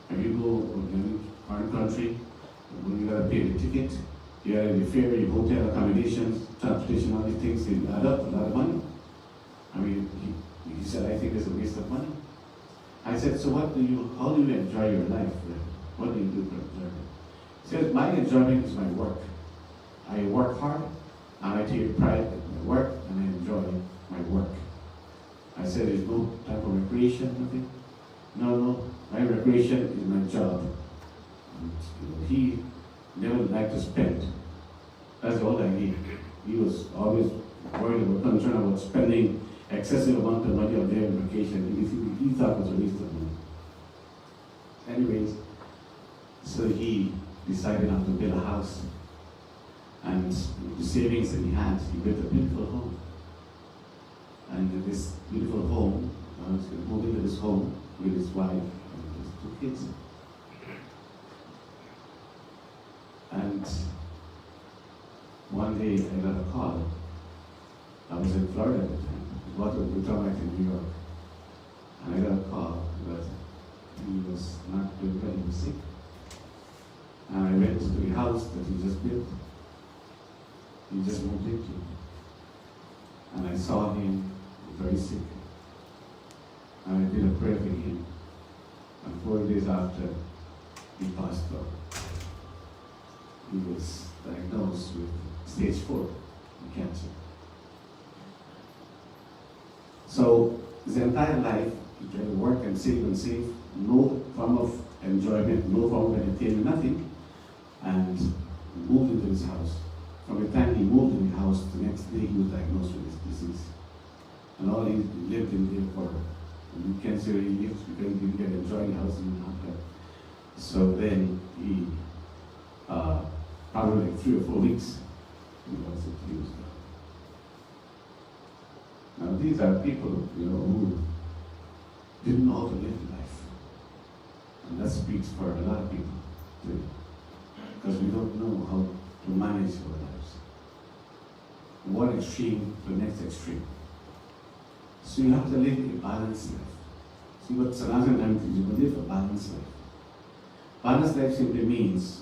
If you go in a foreign country, when you got to pay the ticket, you got the fare, your hotel accommodations, transportation, all these things, they add up a lot of money. I mean, he said, I think it's a waste of money. I said, so how do you enjoy your life? What do you do for enjoyment? He says, my enjoyment is my work. I work hard, and I take pride in my work, and I enjoy my work. I said, there's no type of recreation, nothing? No, my recreation is my job. And, he never liked to spend. That's all I need. He was always worried about, concerned about spending excessive amount of money on their vacation. He thought it was a waste of money. Anyways, so he decided not to build a house. And the savings that he had, he built a beautiful home. And this beautiful home, I was going to move into this home with his wife and his 2 kids. And one day I got a call. I was in Florida at the time. We were back in New York. And I got a call that he was not doing well, he was sick. And I went to the house that he just built. He just moved into. And I saw him very sick. And I did a prayer for him. And 4 days after, he passed on. He was diagnosed with stage 4 cancer. So his entire life, he tried to work and save, no form of enjoyment, no form of entertainment, nothing, and moved into his house. From the time he moved in the house, the next day he was diagnosed with this disease. And all he lived in there for, you can't say he lived because he didn't get to enjoy the house even after. So then he, probably like 3 or 4 weeks, he was accused. Now these are people, who didn't know how to live life. And that speaks for a lot of people too. Because we don't know how to manage our lives. One extreme to the next extreme. So you have to live a balanced life. See what Sanatana Dharma teaches, you live a balanced life. Balanced life simply means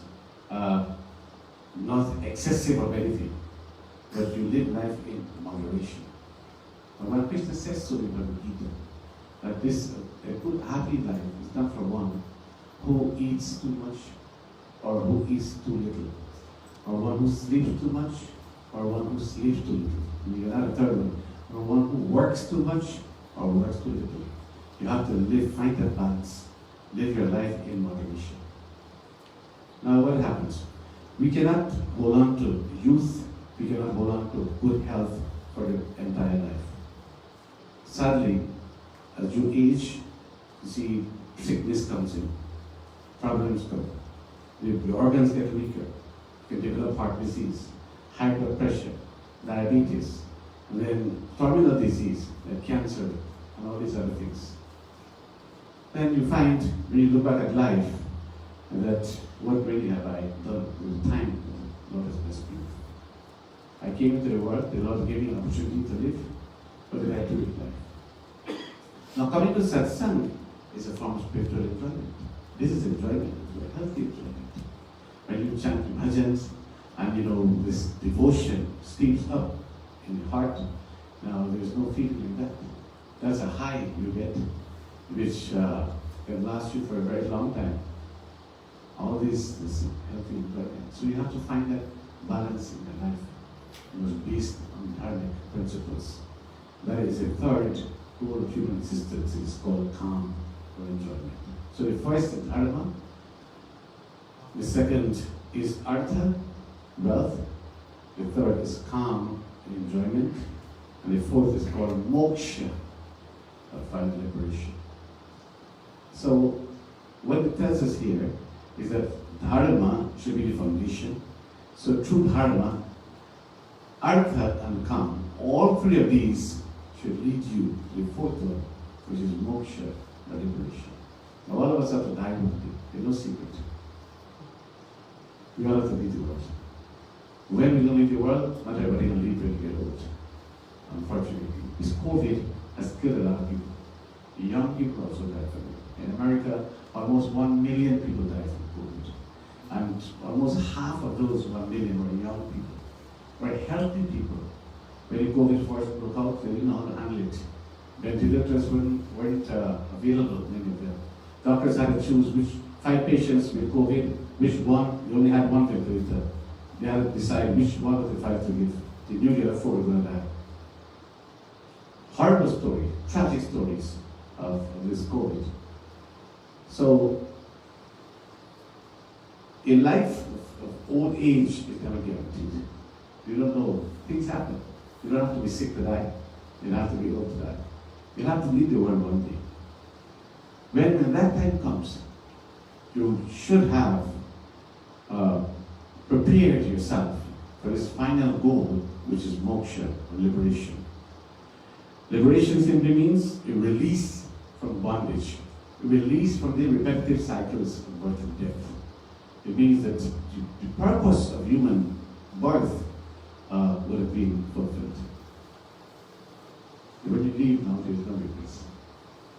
not excessive of anything, but you live life in moderation. And when Krishna says so in Bhagavad Gita, that this a good happy life is not for one who eats too much or who eats too little, or one who sleeps too much or one who sleeps too little. And you have a third one, or one who works too much or works too little. You have to find that balance, live your life in moderation. Now what happens? We cannot hold on to youth, we cannot hold on to good health for the entire life. Sadly, as you age, you see sickness comes in, problems come. The organs get weaker. You can develop heart disease, high blood pressure, diabetes, and then terminal disease like cancer and all these other things. Then you find, when you look back at life, that what really have I done with the time the Lord has blessed me. I came into the world, the Lord gave me an opportunity to live. What did I do with life? Now coming to satsang is a form of spiritual enjoyment. This is enjoyment, it's a healthy enjoyment. When you chant bhajans and this devotion steams up in your heart, now there is no feeling like that. That's a high you get, which can last you for a very long time. All this healthy enjoyment. So you have to find that balance in your life. It was based on dharmic principles. That is a third goal of human existence. It is called calm or enjoyment. So the first is dharma. The second is artha, wealth. The third is calm and enjoyment. And the fourth is called moksha, or final liberation. So what it tells us here is that dharma should be the foundation. So true dharma, artha and calm, all three of these should lead you to the fourth one, which is moksha, or liberation. Now all of us have to die one day. There's no secret. We all have to leave the world. When we don't leave the world, not everybody will leave when we get old. Unfortunately, this COVID has killed a lot of people. The young people also died from it. In America, almost 1 million people died from COVID. And almost half of those 1 million were young people, were healthy people. When the COVID first broke out, they didn't know how to handle it. Ventilators weren't available, many of them. Doctors had to choose which 5 patients with COVID, which one, they only had 1 ventilator. They had to decide which one of the 5 to give. They knew the other 4 were going to die. Horrible story, tragic stories of this COVID. So, in life of old age is never guaranteed. You don't know. Things happen. You don't have to be sick to die. You don't have to be old to die. You'll have to leave the world one day. When that time comes, you should have prepared yourself for this final goal, which is moksha, or liberation. Liberation simply means a release from bondage, a release from the repetitive cycles of birth and death. It means that the purpose of human birth will have been fulfilled. And when you leave now, there is no regrets,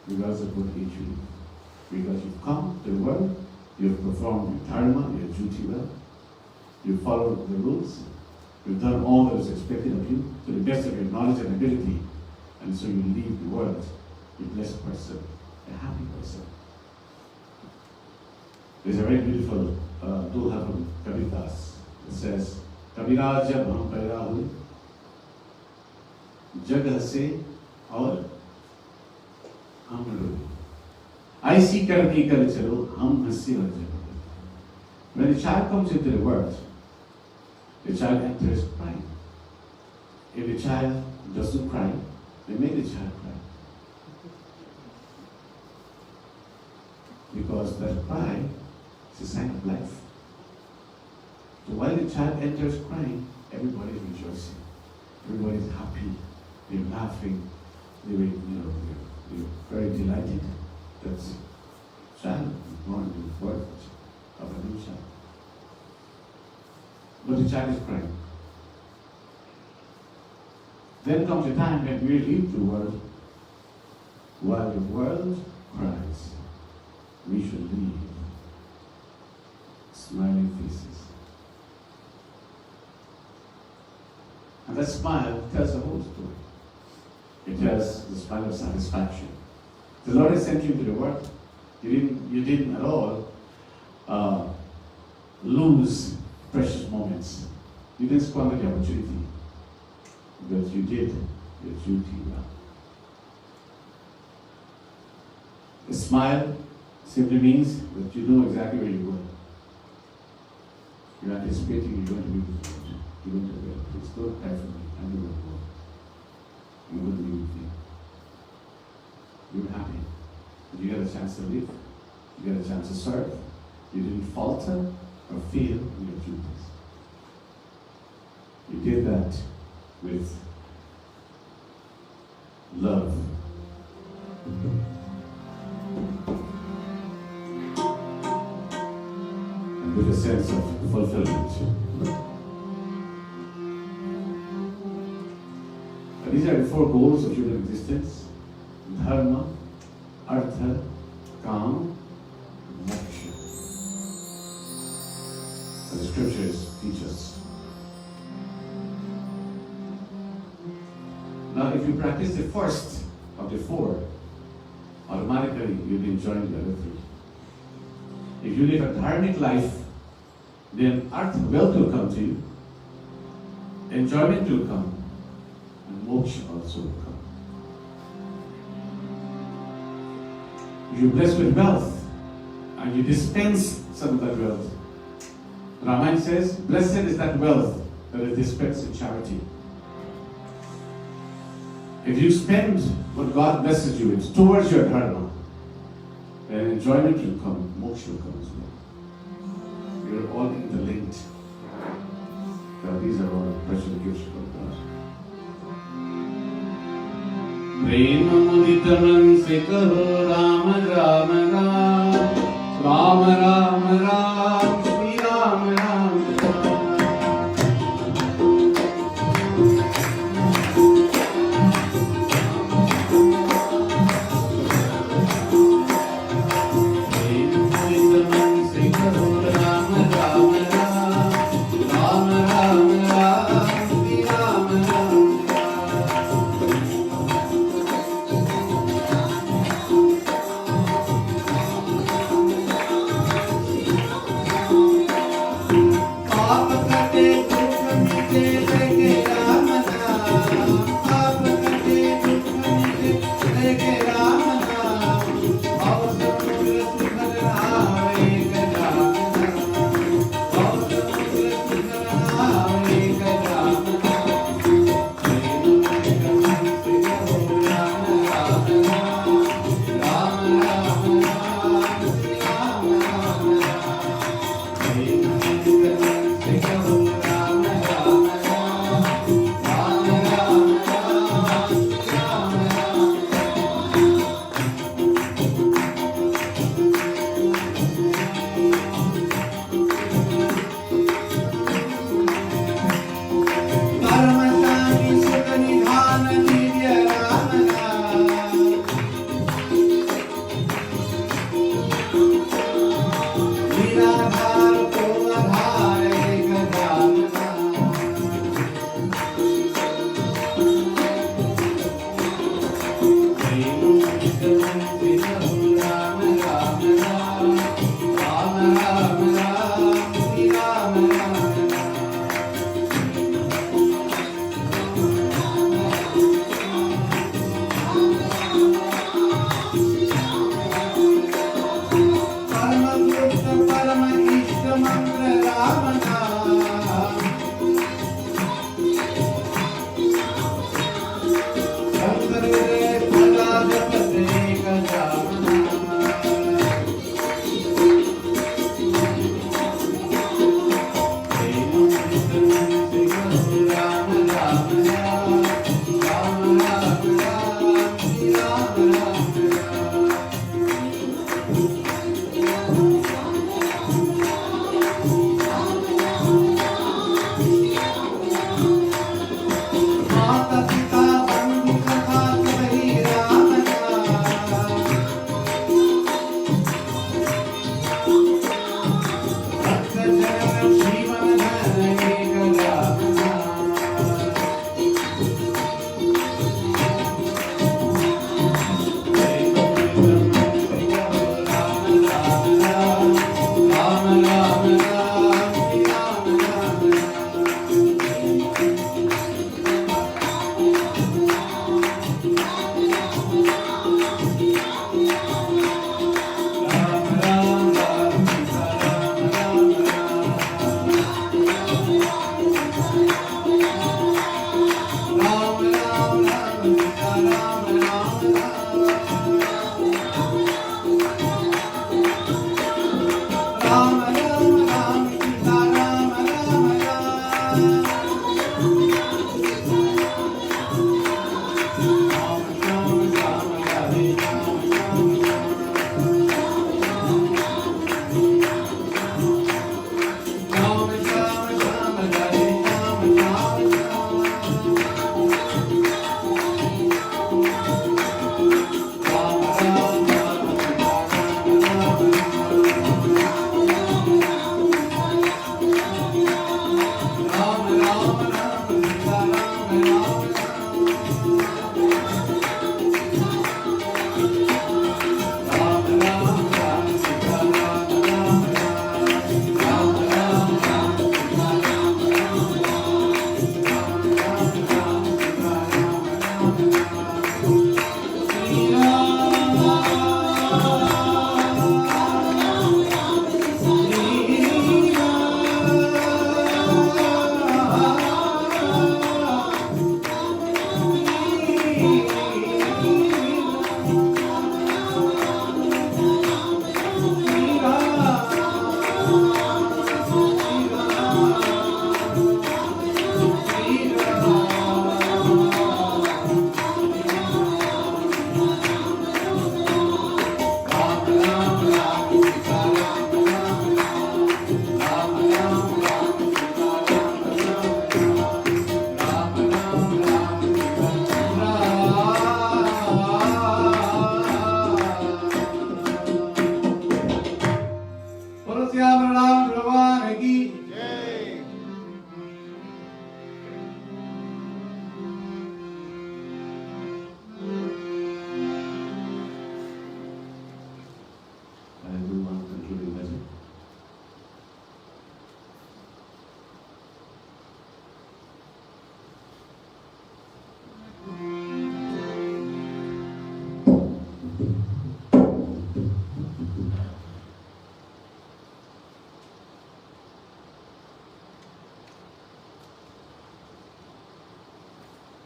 regardless of what age you live. Because you've come to the world, you've performed your dharma, your duty well, you've followed the rules, you've done all that is expected of you to the best of your knowledge and ability, and so you leave the world a blessed person, a happy person. There's a very beautiful doha from Kavitas. It says, Kabira jab hum paida hui, jag hase aur hum ro. Aisi karke kar chalo, hum hase aur jag. When a child comes into the world, the child enters crying. If the child doesn't cry, they make the child cry. Because that cry is a sign of life. So while the child enters crying, everybody is rejoicing. Everybody is happy. They're laughing. They're very delighted that child is born in the birth of a new child. But the child is crying. Then comes a time when we leave the world. While the world cries, we should leave smiling faces. And that smile tells the whole story. It tells the smile of satisfaction. The Lord has sent you into the world. You didn't at all lose precious moments. You didn't squander the opportunity. But you did your duty well. A smile simply means that you know exactly where you're going. You're anticipating you're going to be with the Lord. You're going to be with the Lord. Please don't cry for me. I'm going to go. You're going to be with me. You're happy. You get a chance to live. You get a chance to serve. You didn't falter or fail in your duties. You did that with love. And with a sense of fulfillment. And these are the 4 goals of human existence: dharma, Artha, calm, moksha. So the scriptures teach us. Now, if you practice the first of the four, automatically you'll be enjoying the other three. If you live a dharmic life, then Artha, wealth will come to you, enjoyment will come, and moksha also will come. If you're blessed with wealth, and you dispense some of that wealth, Ramayana says, blessed is that wealth that is dispensed in charity. If you spend what God blesses you with towards your dharma, then enjoyment will come, moksha will come as well. You're all interlinked. So these are all precious gifts from God. Prema mudita man se kaho Ram Ram Ram Ram Ram Ram Shri Ram Ram Ram.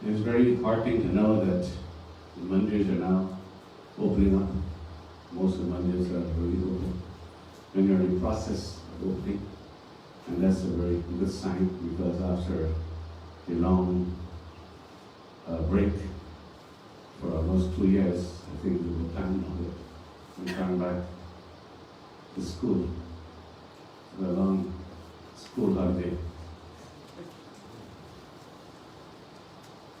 It's very heartening to know that the mandirs are now opening up. Most of the mandirs are really open. When you're in the process of opening, and that's a very good sign, because after a long break for almost 2 years, I think we were planning on it. We come back to school, the long school holiday.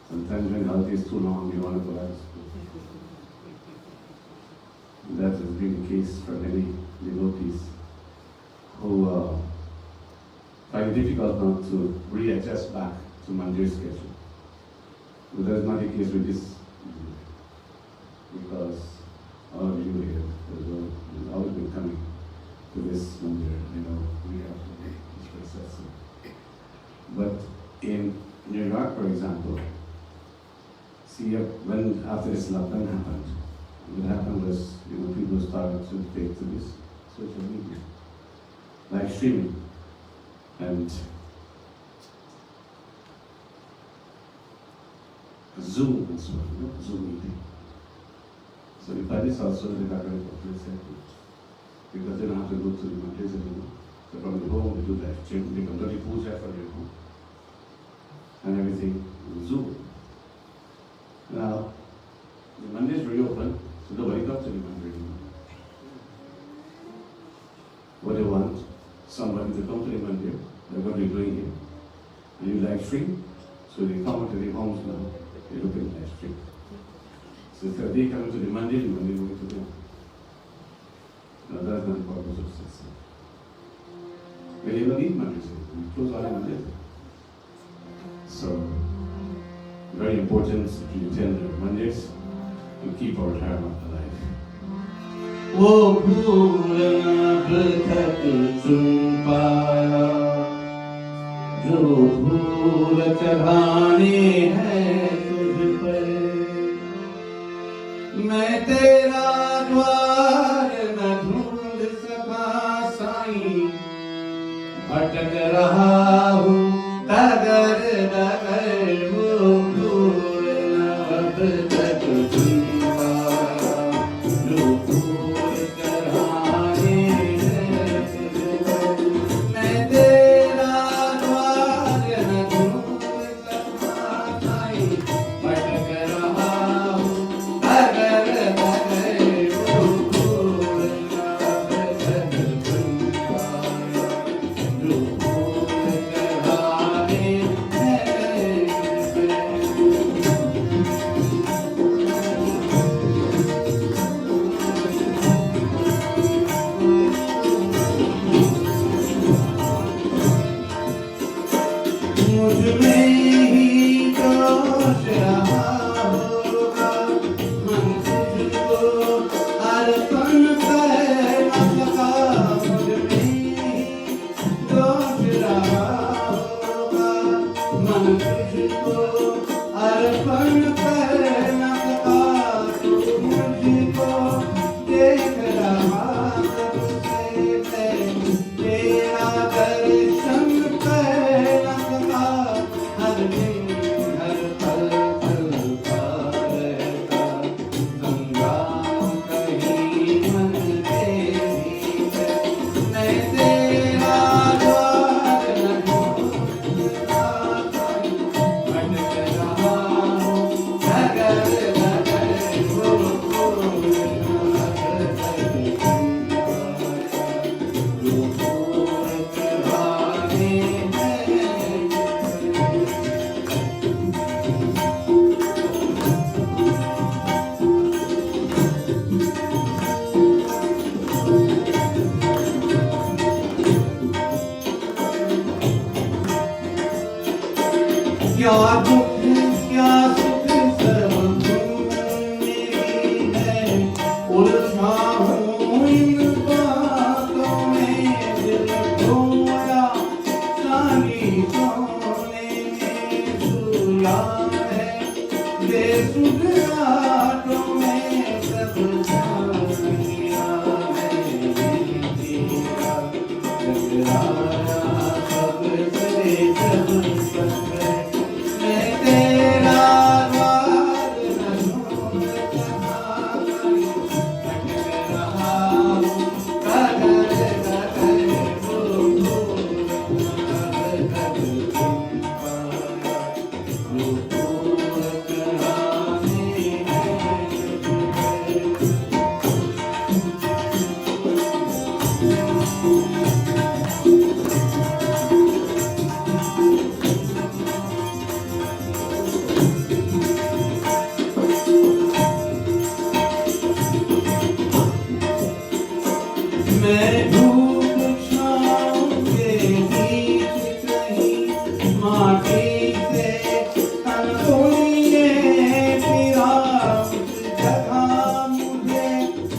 Sometimes when holiday is too long, you want to go back to school. That has been the case for many devotees who find it difficult now to readjust back to mandir schedule. But that's not the case with this, because all of you here has always been coming to this mandir, we have to make this Satsang. But in New York, for example, see, when after this lockdown happened, what happened was, people started to take to this social media, like streaming, and Zoom and so on, Zoom meeting. So the parties also, they got very popular because they don't have to go to the mandirs anymore. So from the home, they do live stream, they can do the puja from their home, and everything on Zoom. Now, the mandirs reopened, so nobody comes to the mandir anymore. What they want, somebody to come to the mandir, they're going to be doing it. And you live stream, so they come to the homes now, they look at the live stream. So if they come to the mandir going to them. Now that's not the purpose of Satsang. We don't need mandirs, we close all the mandirs. So, very important to attend the mandirs and keep our dharma alive. वो फूल अब तक चुन पाया, जो फूल चढ़ाने हैं तुझ पर, मैं तेरा द्वार न ढूंढ सका साईं, भटक रहा हूँ डगर डगर, वो फूल अब तक चुन पाया, जो फूल चढ़ाने हैं तुझ पर, मैं तेरा द्वार न ढूंढ सका साईं, भटक रहा हूँ डगर डगर, वो फूल अब तक चुन पाया, जो फूल चढ़ाने हैं तुझ पर। मुझ में ही दोष रहा होगा, मन तुझको अर्पण कर न सका, मुझ में ही दोष रहा होगा, मन तुझको अर्पण कर न सका, तू मुझको देख उलझा हूँ इन बातों में, दिल खोया सानी सोने में, सुला है बेसुध रातों में, सब जानिया है तेरा टकराया सबसे जब संग, मैं तेरा द्वार न ढूंढता भटक रहा हूँ, कदर कदर मैं धूप छाँव के बीच कहीं माटी से तन तोड़िए फिरा, उस जगह मुझे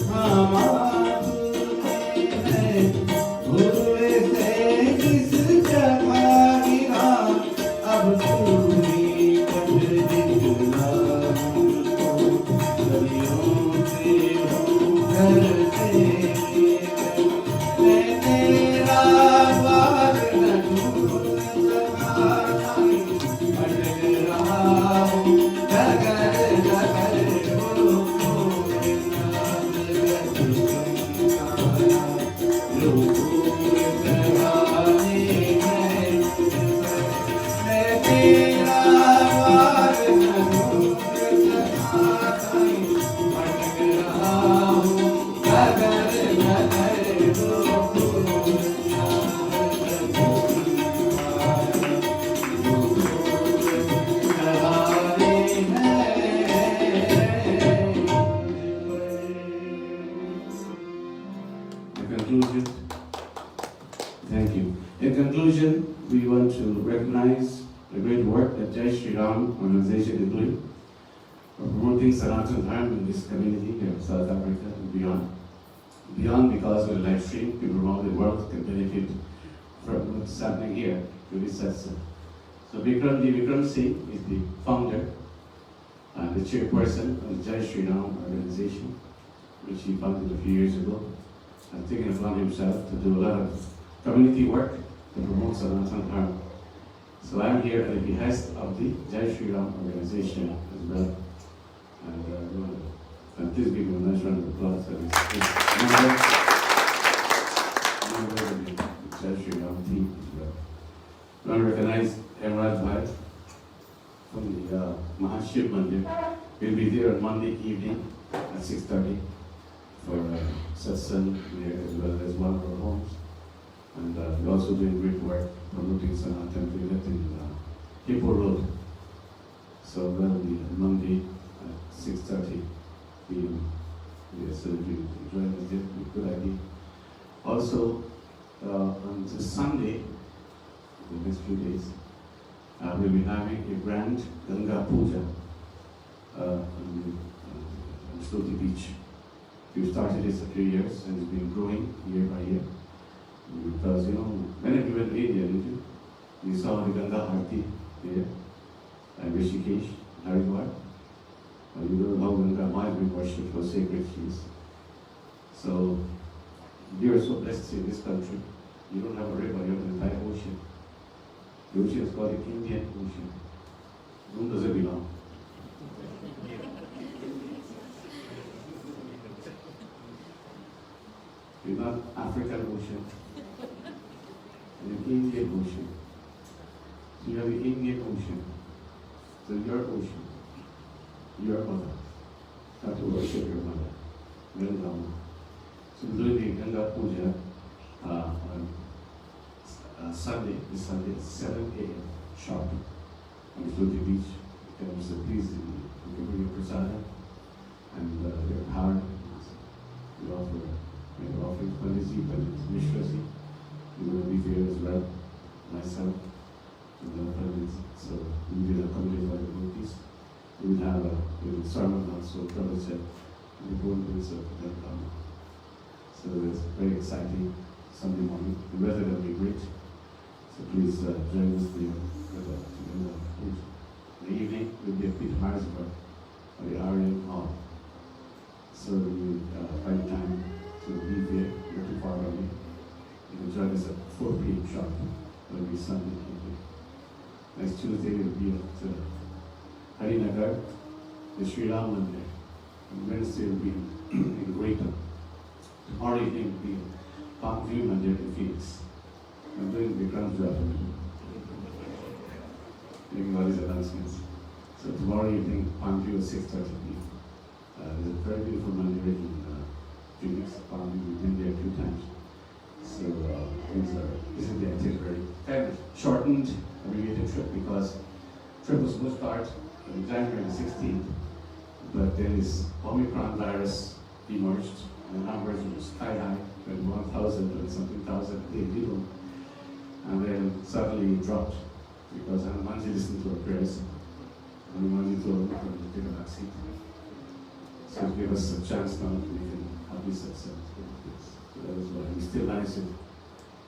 थामा तूने है, भूले से किस जगह गिरा, अब तूने कट दिखला मुझको, गलियों से हूँ घर से मैं तेरा द्वार न ढूंढ सका, भटक रहा हूँ डगर डगर मैं तेरा द्वार न ढूंढ सका, भटक रहा हूँ डगर Thank you. In conclusion, we want to recognize the great work that Jai Shri Ram organization is doing for promoting Sanatana Dharma in this community here in South Africa and beyond. Beyond, because of the live stream, people around the world can benefit from what's happening here to this Satsang. So Vikram Singh is the founder and the chairperson of the Jai Shri Ram organization, which he founded a few years ago, and taken upon himself to do a lot of community work to promote Sanatana Dharma. So I'm here at the behest of the Jai Shri Ram organization as well. And please give him a nice round of applause for this member of the Jai Shri Ram team as well. I want to recognize Emerald Bhai from the Mahashiv Mandir. We'll be there on Monday evening at 6:30 for Satsang there as well as one of our homes. And we're also doing great work promoting Sanatana Dharma in Hippo Road. So that'll be Monday at 6:30 p.m. Yes, so if you join us there, good idea. Also, on this Sunday, the next few days, we'll be having a grand Ganga Puja on Sloti Beach. We've started this for 3 years and it's been growing year by year. Because, many of you went to India, didn't you? You saw the Ganga Arti there, and Rishikesh, Haridwar. You know how Ganga Ma has been worshipped for sacred trees. So, you are so blessed in this country. You don't have a river, you have an entire ocean. The ocean is called the Indian Ocean. Whom does it belong? It's not African Ocean. It's an Indian Ocean. So you have the Indian Ocean. So your ocean, your mother. Have to worship your mother, Ganga. So we're doing the Ganga Puja on Sunday, this Sunday at 7 a.m. sharp on the Sloti Beach. So please, you can bring your prasada and your power. You offer your offerings, Panditji, Pandit Mishraji. We will be there as well, myself, and the Pandits. So we will accommodate all the devotees. We will have a sermon also, Prabhu said, the gold wheels of the Dharma. So it's very exciting Sunday morning. The weather will be great. So please join us there together. In the evening, we'll be at Peter Marisburg for the Aryan Hall. So you find time to leave here, not too far away. You can join us at 4 p.m. sharp. It'll be Sunday evening. Next Tuesday, we'll be at Harinagar, the Sri Ram Mandir. And Wednesday will be in Greater. Tomorrow evening will be in Parkview Mandir in Phoenix. I'm doing the ground job. Making all these announcements. So tomorrow evening, Parkview at 6:30 p.m. There's a very beautiful mandir in Phoenix. Parkview, we've been there a few times. So this is the itinerary. Kind of shortened, abbreviated trip because the trip was supposed to start on January the 16th, but then this Omicron virus emerged, and the numbers were sky high, with 1,000 and something thousand a day people, and then suddenly dropped because Hanumanji listened to our prayers. Hanumanji told me to take a back seat. So it gave us a chance now to make an happy success. So that was why we still managed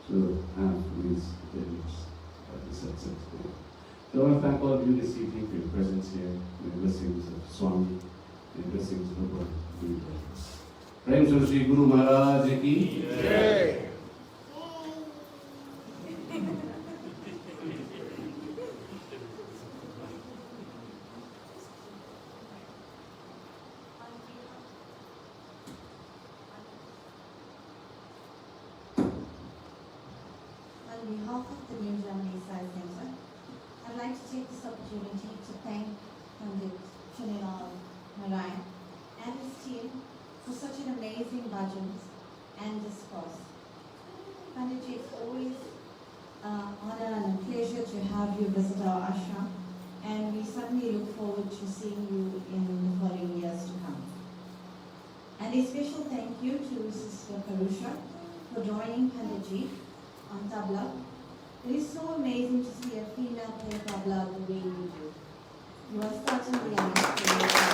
to have these videos at the success. So I want to thank all of you this evening for your presence here, the blessings of Swami, the blessings of Lord Guru. Prem to Shri Guru Maharaj ki Jai. On behalf of the New Germany Center, I'd like to take this opportunity to thank Pundit, Chunelall, Narine, and his team for such an amazing bhajan and discourse. Panditji, it's always an honor and a pleasure to have you visit our ashram, and we certainly look forward to seeing you in the following years to come. And a special thank you to Sister Parusha for joining Panditji on tabla. It is so amazing to see a female play tabla the way you do. You are certainly an inspiration.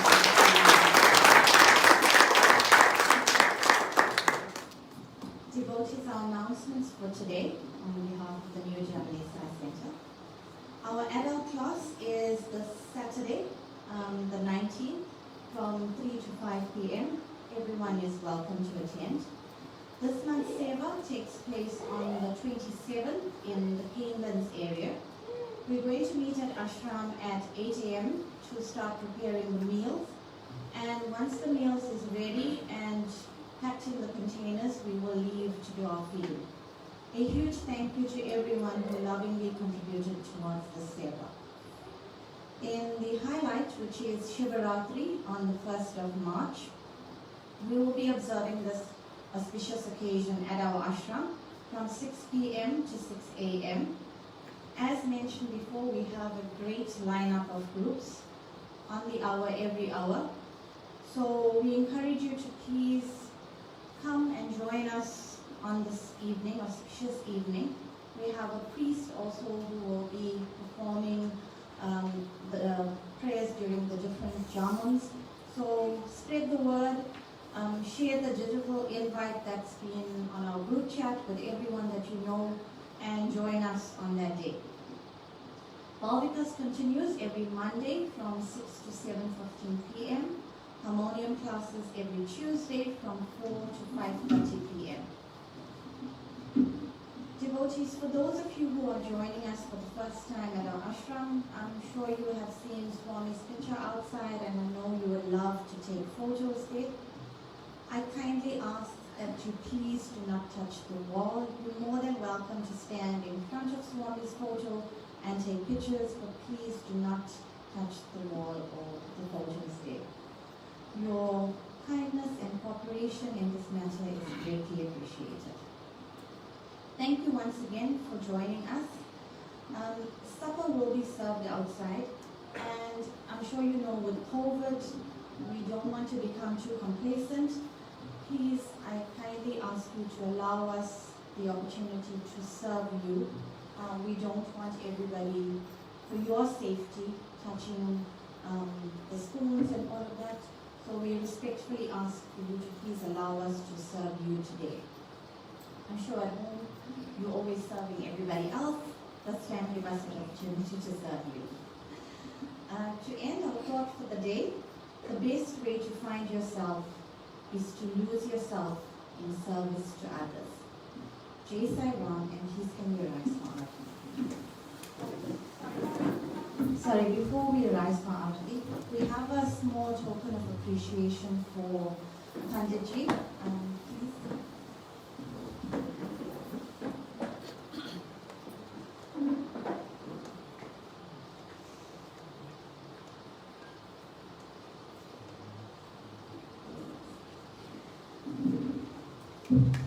Devotees, our announcements for today on behalf of the New Germany Science Center. Our adult class is this Saturday, the 19th, from 3 to 5 p.m. Everyone is welcome to attend. This month's Seva takes place on the 27th in the Canelands area. We're going to meet at ashram at 8 a.m. to start preparing the meals. And once the meals is ready and packed in the containers, we will leave to do our feeding. A huge thank you to everyone who lovingly contributed towards the Seva. In the highlight, which is Shivaratri on the 1st of March, we will be observing this auspicious occasion at our ashram from 6 p.m. to 6 a.m. As mentioned before, we have a great lineup of groups on the hour every hour. So we encourage you to please come and join us on this evening, auspicious evening. We have a priest also who will be performing the prayers during the different jamons. So spread the word. Share the digital invite that's been on our group chat with everyone that you know, and join us on that day. Bhalvikas continues every Monday from 6 to 7:15 p.m. Harmonium classes every Tuesday from 4 to 5:30 p.m. Devotees, for those of you who are joining us for the first time at our ashram, I'm sure you have seen Swami's picture outside, and I know you would love to take photos there. I kindly ask that you please do not touch the wall. You're more than welcome to stand in front of Swami's photo and take pictures, but please do not touch the wall or the photos there. Your kindness and cooperation in this matter is greatly appreciated. Thank you once again for joining us. Supper will be served outside, and I'm sure you know with COVID, we don't want to become too complacent. Please, I kindly ask you to allow us the opportunity to serve you. We don't want everybody, for your safety, touching the spoons and all of that. So we respectfully ask you to please allow us to serve you today. I'm sure at home you're always serving everybody else. This time we must have an opportunity to serve you. To end our thought for the day, the best way to find yourself is to lose yourself in service to others. Jai Sai Ram, and please can you rise for Artha? Sorry, before we rise for Artha, we have a small token of appreciation for Pundit ji. Please.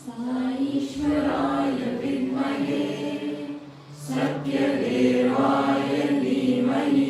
साईश्वराय विद्महे सत्यदेवाय धीमहि